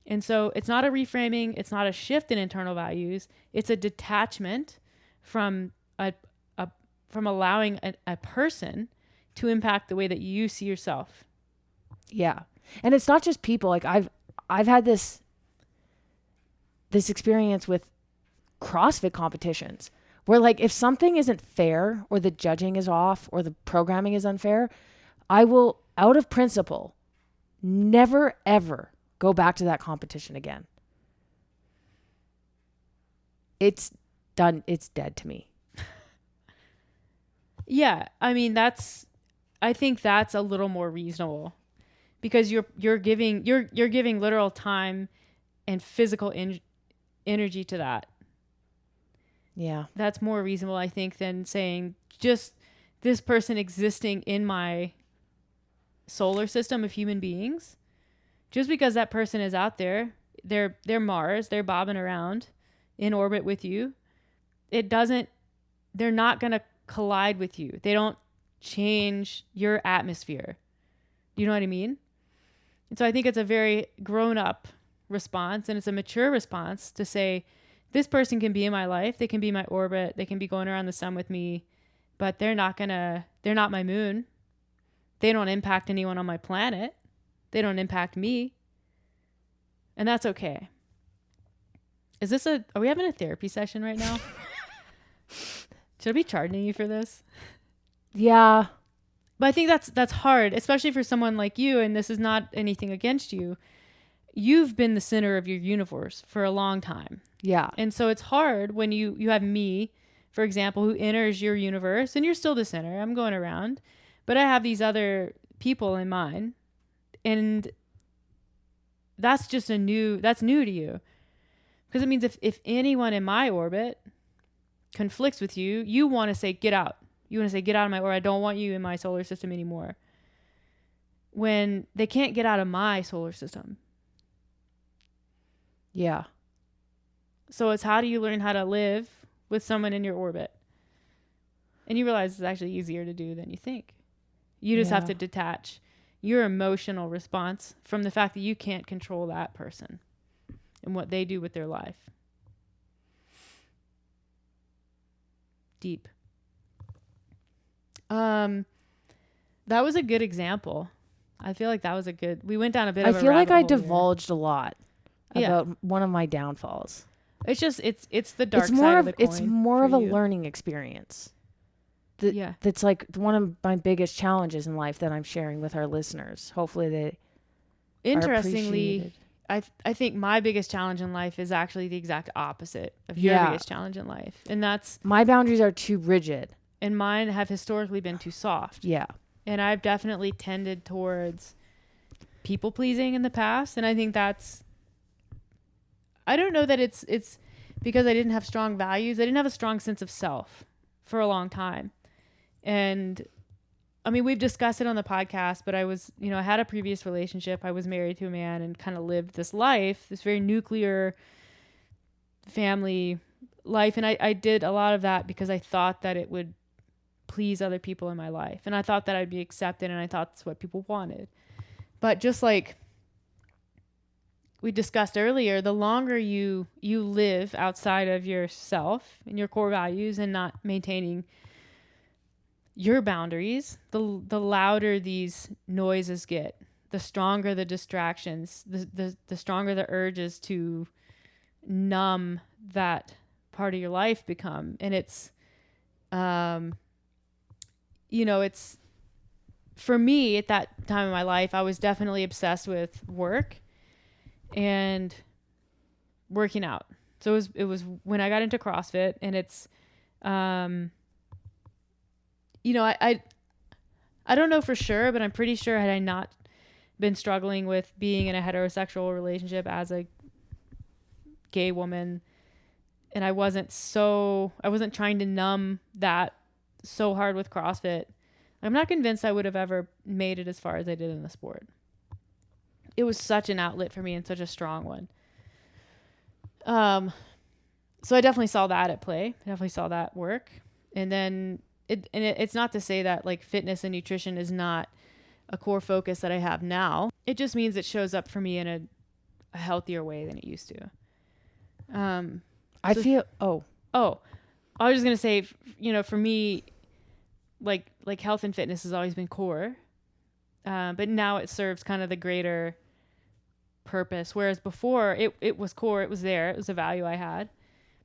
And so it's not a reframing, it's not a shift in internal values, it's a detachment from from allowing a person to impact the way that you see yourself. Yeah. And it's not just people. Like I've had this experience with CrossFit competitions where like if something isn't fair or the judging is off or the programming is unfair, I will out of principle never ever go back to that competition again. It's done. It's dead to me. Yeah, I mean I think that's a little more reasonable because you're giving literal time and physical energy to that. Yeah. That's more reasonable, I think, than saying just this person existing in my solar system of human beings. Just because that person is out there, they're Mars, they're bobbing around in orbit with you. They're not going to collide with you. They don't change your atmosphere. Do you know what I mean? And so I think it's a very grown up response and it's a mature response to say, this person can be in my life. They can be my orbit. They can be going around the sun with me, but they're not my moon. They don't impact anyone on my planet. They don't impact me. And that's okay. Are we having a therapy session right now? Should I be charging you for this? Yeah. But I think that's hard, especially for someone like you, and this is not anything against you. You've been the center of your universe for a long time. Yeah. And so it's hard when you have me, for example, who enters your universe, and you're still the center. I'm going around, but I have these other people in mine, and that's new to you. Because it means if anyone in my orbit conflicts with you, you want to say, get out. You want to say, get out of my orbit. I don't want you in my solar system anymore. When they can't get out of my solar system. Yeah. So it's how do you learn how to live with someone in your orbit? And you realize it's actually easier to do than you think. You just have to detach your emotional response from the fact that you can't control that person and what they do with their life. Deep. That was a good example. I feel like that was we went down a bit of a I feel like I rabbit hole divulged a lot about one of my downfalls. It's just, it's the dark side of the coin. It's more of a learning experience. That's like one of my biggest challenges in life that I'm sharing with our listeners. Hopefully they Interestingly, I think my biggest challenge in life is actually the exact opposite of your biggest challenge in life. And that's... My boundaries are too rigid. And mine have historically been too soft. Yeah. And I've definitely tended towards people pleasing in the past. And I think that's... I don't know that it's because I didn't have strong values. I didn't have a strong sense of self for a long time. And I mean, we've discussed it on the podcast, but I had a previous relationship. I was married to a man and kind of lived this life, this very nuclear family life. And I did a lot of that because I thought that it would please other people in my life. And I thought that I'd be accepted, and I thought that's what people wanted. But just like we discussed earlier, the longer you live outside of yourself and your core values and not maintaining your boundaries, the louder these noises get, the stronger the distractions, the stronger the urges to numb that part of your life become. And it's, it's, for me at that time in my life, I was definitely obsessed with work and working out. So it was when I got into CrossFit, and it's, I don't know for sure, but I'm pretty sure had I not been struggling with being in a heterosexual relationship as a gay woman, and I wasn't trying to numb that so hard with CrossFit, I'm not convinced I would have ever made it as far as I did in the sport. It was such an outlet for me and such a strong one. So I definitely saw that at play. I definitely saw that work. And then it's not to say that like fitness and nutrition is not a core focus that I have now. It just means it shows up for me in a healthier way than it used to. I So- feel Oh, I was just gonna say, for me, like health and fitness has always been core, but now it serves kind of the greater purpose. Whereas before, it was core, it was there, it was a value I had,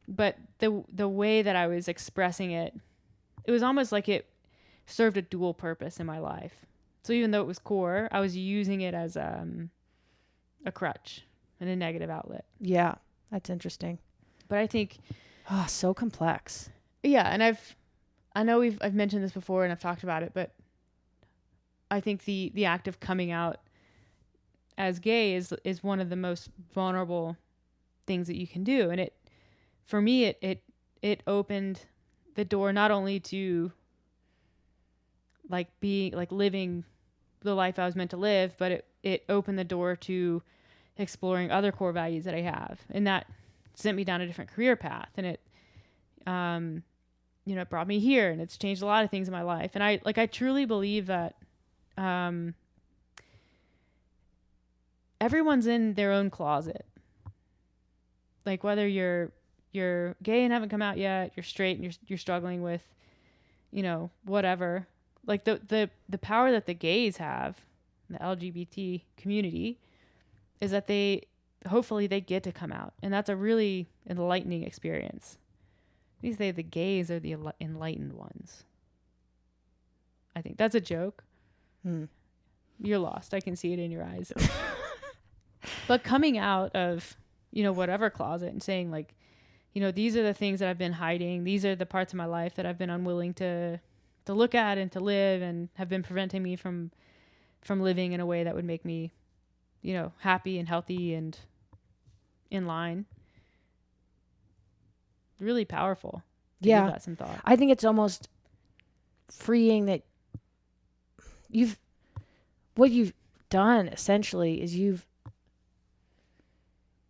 but the way that I was expressing it, it was almost like it served a dual purpose in my life. So even though it was core, I was using it as a crutch and a negative outlet. yeah, that's interesting. But I think, Oh, so complex. yeah, and I know I've mentioned this before and I've talked about it, but I think the act of coming out as gay is one of the most vulnerable things that you can do, and for me it opened the door not only to like being like living the life I was meant to live, but it opened the door to exploring other core values that I have, and that sent me down a different career path, and it it brought me here, and it's changed a lot of things in my life. And I truly believe that everyone's in their own closet. Like whether you're gay and haven't come out yet, you're straight and you're struggling with, whatever. Like the power that the gays have, the LGBT community, is that hopefully they get to come out, and that's a really enlightening experience. These say the gays are the enlightened ones. I think that's a joke. You're lost. I can see it in your eyes. But coming out of, whatever closet and saying like, these are the things that I've been hiding. These are the parts of my life that I've been unwilling to look at and to live, and have been preventing me from living in a way that would make me, happy and healthy and in line. Really powerful. Give Yeah. that some thought. I think it's almost freeing that what you've done essentially is you've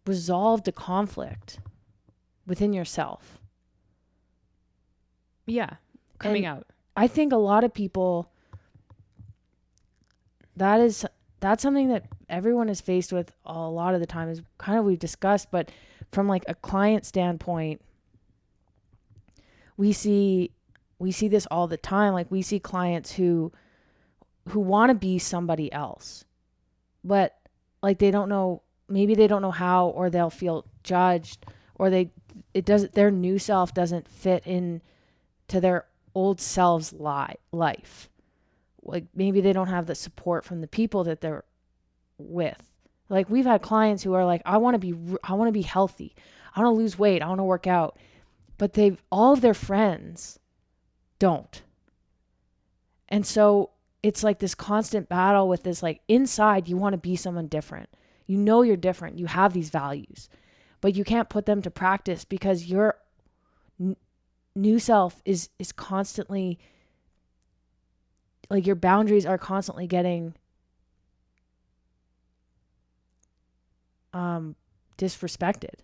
resolved a conflict within yourself. Yeah. Coming And out. I think a lot of people, that's something that everyone is faced with a lot of the time, is kind of we've discussed, but from like a client standpoint, we see this all the time. Like we see clients who want to be somebody else, but like maybe they don't know how, or they'll feel judged, or their new self doesn't fit in to their old self's life. Like maybe they don't have the support from the people that they're with. Like we've had clients who are like, I want to be healthy. I want to lose weight. I want to work out. But all of their friends don't. And so it's like this constant battle with this, like inside you want to be someone different. You're different. You have these values, but you can't put them to practice because your new self is constantly, like your boundaries are constantly getting disrespected.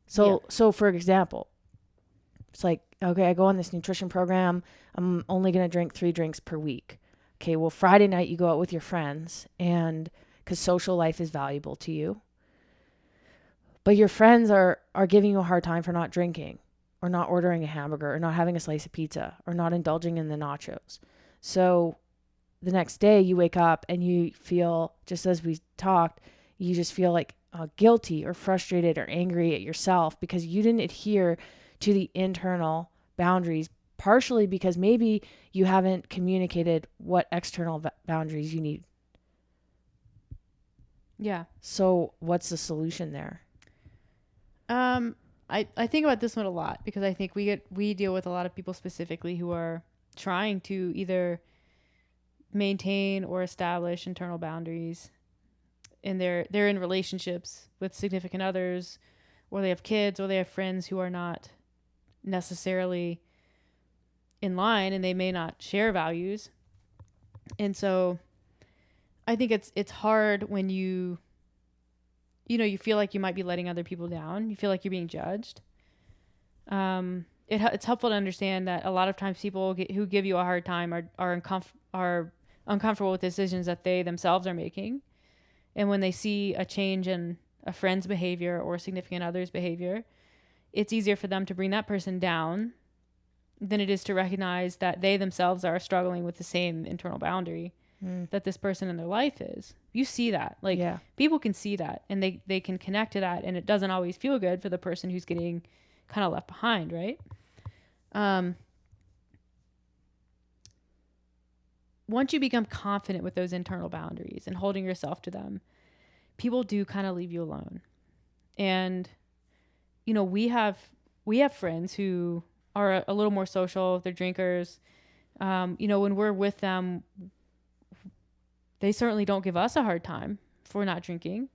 So for example, it's like, okay, I go on this nutrition program. I'm only going to drink 3 drinks per week. Okay, well, Friday night you go out with your friends, and because social life is valuable to you. But your friends are giving you a hard time for not drinking, or not ordering a hamburger, or not having a slice of pizza, or not indulging in the nachos. So the next day you wake up and you feel, just as we talked, you just feel like guilty or frustrated or angry at yourself because you didn't adhere to the internal boundaries, partially because maybe you haven't communicated what external boundaries you need. Yeah. So what's the solution there? I think about this one a lot because I think we deal with a lot of people specifically who are trying to either maintain or establish internal boundaries, and they're in relationships with significant others, or they have kids, or they have friends who are not necessarily in line, and they may not share values. And so I think it's hard when you feel like you might be letting other people down. You feel like you're being judged. It's helpful to understand that a lot of times people who give you a hard time are uncomfortable with decisions that they themselves are making. And when they see a change in a friend's behavior or a significant other's behavior, it's easier for them to bring that person down than it is to recognize that they themselves are struggling with the same internal boundary that this person in their life is. You see that. Like, people can see that, and they can connect to that, and it doesn't always feel good for the person who's getting kind of left behind, right? Once you become confident with those internal boundaries and holding yourself to them, people do kind of leave you alone. And, we have friends who are a little more social. They're drinkers. When we're with them, they certainly don't give us a hard time for not drinking.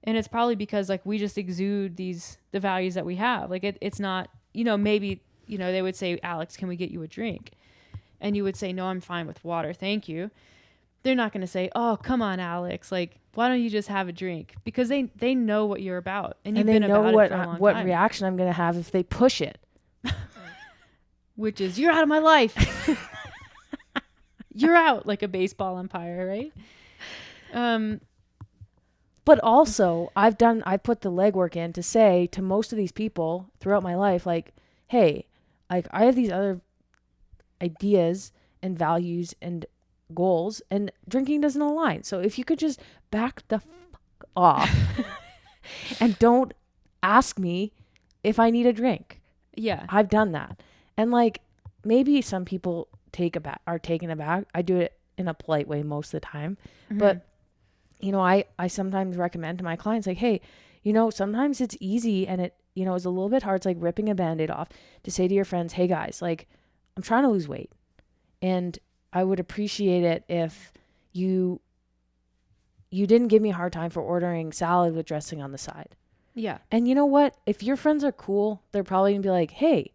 And it's probably because like we just exude the values that we have. Like it's not, maybe, they would say, Alex, can we get you a drink? And you would say, no, I'm fine with water. Thank you. They're not going to say, oh, come on, Alex. Like, why don't you just have a drink? Because they know what you're about. And you've been about it for a long time. What reaction I'm going to have if they push it. Which is, you're out of my life. You're out, like a baseball umpire, right? But also, I put the legwork in to say to most of these people throughout my life, like, hey, like I have these other ideas and values and goals, and drinking doesn't align. So if you could just back the fuck off and don't ask me if I need a drink. Yeah. I've done that. And like, maybe some people are taken aback. I do it in a polite way most of the time. Mm-hmm. But, I sometimes recommend to my clients, like, hey, sometimes it's easy and it, is a little bit hard. It's like ripping a Band-Aid off to say to your friends, hey guys, like, I'm trying to lose weight. And I would appreciate it if you didn't give me a hard time for ordering salad with dressing on the side. Yeah. And you know what? If your friends are cool, they're probably going to be like, hey,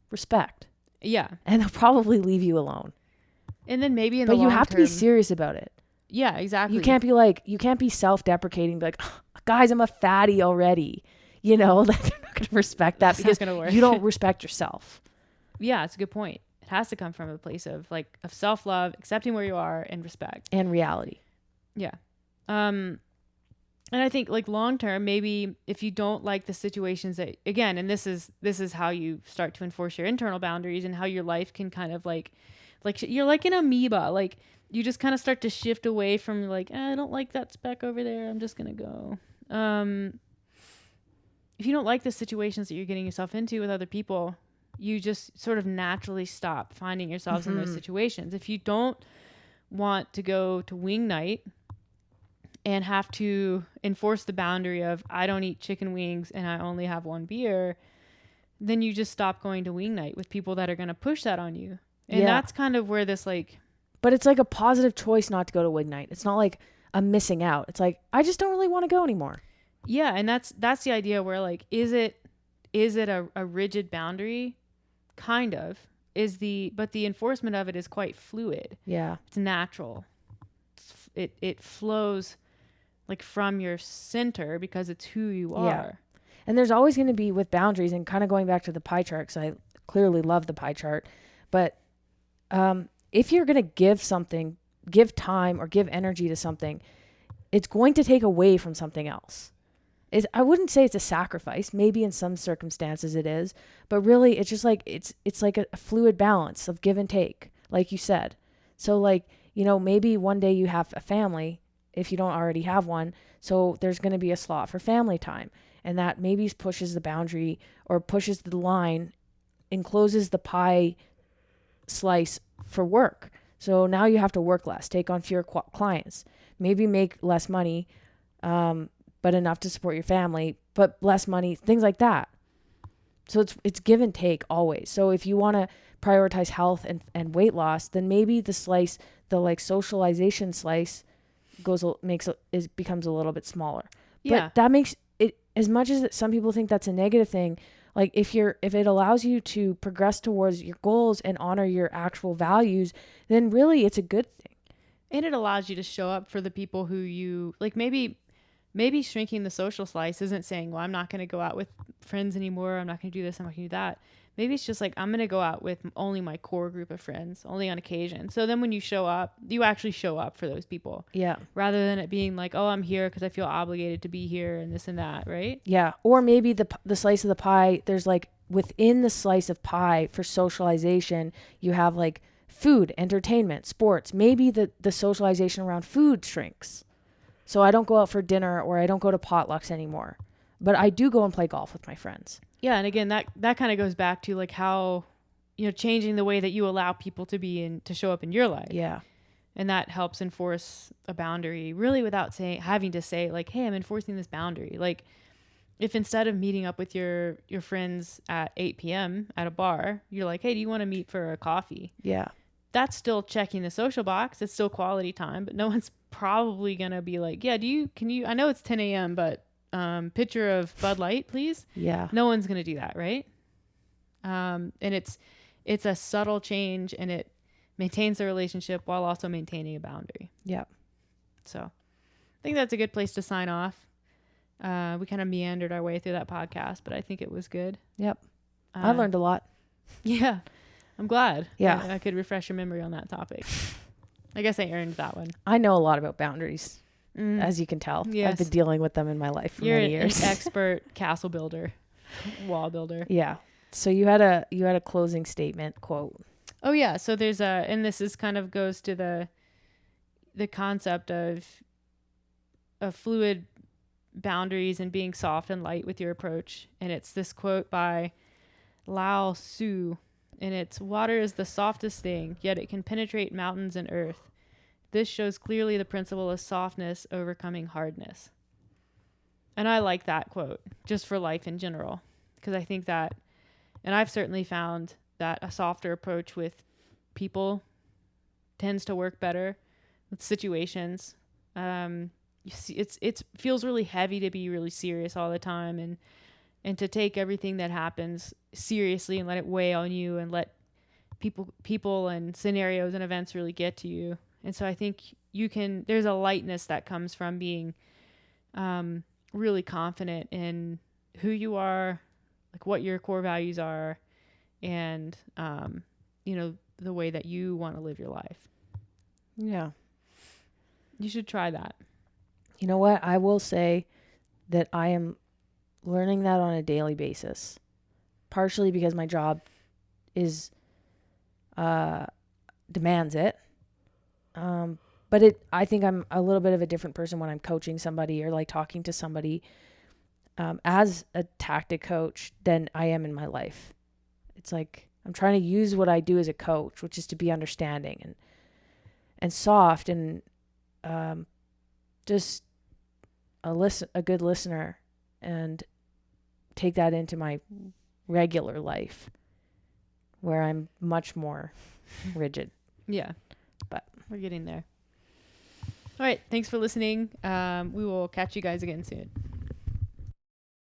respect. Yeah. And they'll probably leave you alone. And then maybe in the long term. But you have to be serious about it. Yeah, exactly. You can't be self-deprecating, be like, oh, guys, I'm a fatty already. They're not going to respect that because you don't respect yourself. Yeah, it's a good point. It has to come from a place of self-love, accepting where you are, and respect. And reality. Yeah. And I think like long term, maybe if you don't like the situations that, again, and this is how you start to enforce your internal boundaries and how your life can kind of like you're like an amoeba. Like you just kind of start to shift away from like, I don't like that speck over there. I'm just going to go. If you don't like the situations that you're getting yourself into with other people, you just sort of naturally stop finding yourselves in those situations. If you don't want to go to wing night and have to enforce the boundary of I don't eat chicken wings and I only have one beer, then you just stop going to wing night with people that are going to push that on you. And that's kind of where this But it's like a positive choice not to go to wing night. It's not like I'm missing out. It's like, I just don't really want to go anymore. Yeah. And that's the idea where like, is it a rigid boundary? Kind of. But the enforcement of it is quite fluid. Yeah. It's natural. It flows like from your center because it's who you are. Yeah. And there's always going to be with boundaries, and kind of going back to the pie chart, because I clearly love the pie chart, but if you're going to give time or give energy to something, it's going to take away from something else. I wouldn't say it's a sacrifice. Maybe in some circumstances it is, but really it's just like, it's like a fluid balance of give and take, like you said. So like, maybe one day you have a family if you don't already have one. So there's going to be a slot for family time, and that maybe pushes the boundary or pushes the line, encloses the pie slice for work. So now you have to work less, take on fewer clients, maybe make less money, but enough to support your family, but less money, things like that. So it's give and take always. So if you want to prioritize health and weight loss, then maybe the like socialization slice becomes a little bit smaller. Yeah. But that makes it, as much as some people think that's a negative thing, like if it allows you to progress towards your goals and honor your actual values, then really it's a good thing. And it allows you to show up for the people who you like. Maybe shrinking the social slice isn't saying, well, I'm not going to go out with friends anymore. I'm not going to do this. I'm not going to do that. Maybe it's just like, I'm going to go out with only my core group of friends, only on occasion. So then when you show up, you actually show up for those people. Yeah. Rather than it being like, oh, I'm here because I feel obligated to be here and this and that, right? Yeah. Or maybe the slice of the pie, there's like within the slice of pie for socialization, you have like food, entertainment, sports. Maybe the socialization around food shrinks. So I don't go out for dinner or I don't go to potlucks anymore. But I do go and play golf with my friends. Yeah, and again, that kind of goes back to like how, changing the way that you allow people to be and to show up in your life. Yeah. And that helps enforce a boundary really without having to say like, hey, I'm enforcing this boundary. Like if instead of meeting up with your friends at 8 p.m. at a bar, you're like, hey, do you want to meet for a coffee? Yeah. That's still checking the social box. It's still quality time, but no one's probably going to be like, yeah, I know it's 10 a.m., but picture of Bud Light, please. Yeah. No one's going to do that. Right. And it's a subtle change and it maintains the relationship while also maintaining a boundary. Yeah. So I think that's a good place to sign off. We kind of meandered our way through that podcast, but I think it was good. Yep. I learned a lot. Yeah. I'm glad. Yeah. I could refresh your memory on that topic. I guess I earned that one. I know a lot about boundaries, as you can tell. Yes. I've been dealing with them in my life for many years. You're an expert castle builder, wall builder. Yeah. So you had a closing statement quote. Oh yeah. So there's and this is kind of goes to the concept of fluid boundaries and being soft and light with your approach. And it's this quote by Lao Tzu. And it's, water is the softest thing, yet it can penetrate mountains and earth. This shows clearly the principle of softness overcoming hardness. And I like that quote just for life in general, because I think that, and I've certainly found that a softer approach with people tends to work better with situations. You see, it feels really heavy to be really serious all the time and to take everything that happens seriously and let it weigh on you and let people and scenarios and events really get to you. And so I think there's a lightness that comes from being really confident in who you are, like what your core values are, and the way that you want to live your life. Yeah. You should try that. You know what? I will say that I am learning that on a daily basis, partially because my job demands it. But I think I'm a little bit of a different person when I'm coaching somebody or like talking to somebody as a tactic coach than I am in my life. It's like I'm trying to use what I do as a coach, which is to be understanding and soft and just a good listener, and take that into my regular life where I'm much more rigid. Yeah. But we're getting there. All right. Thanks for listening. We will catch you guys again soon.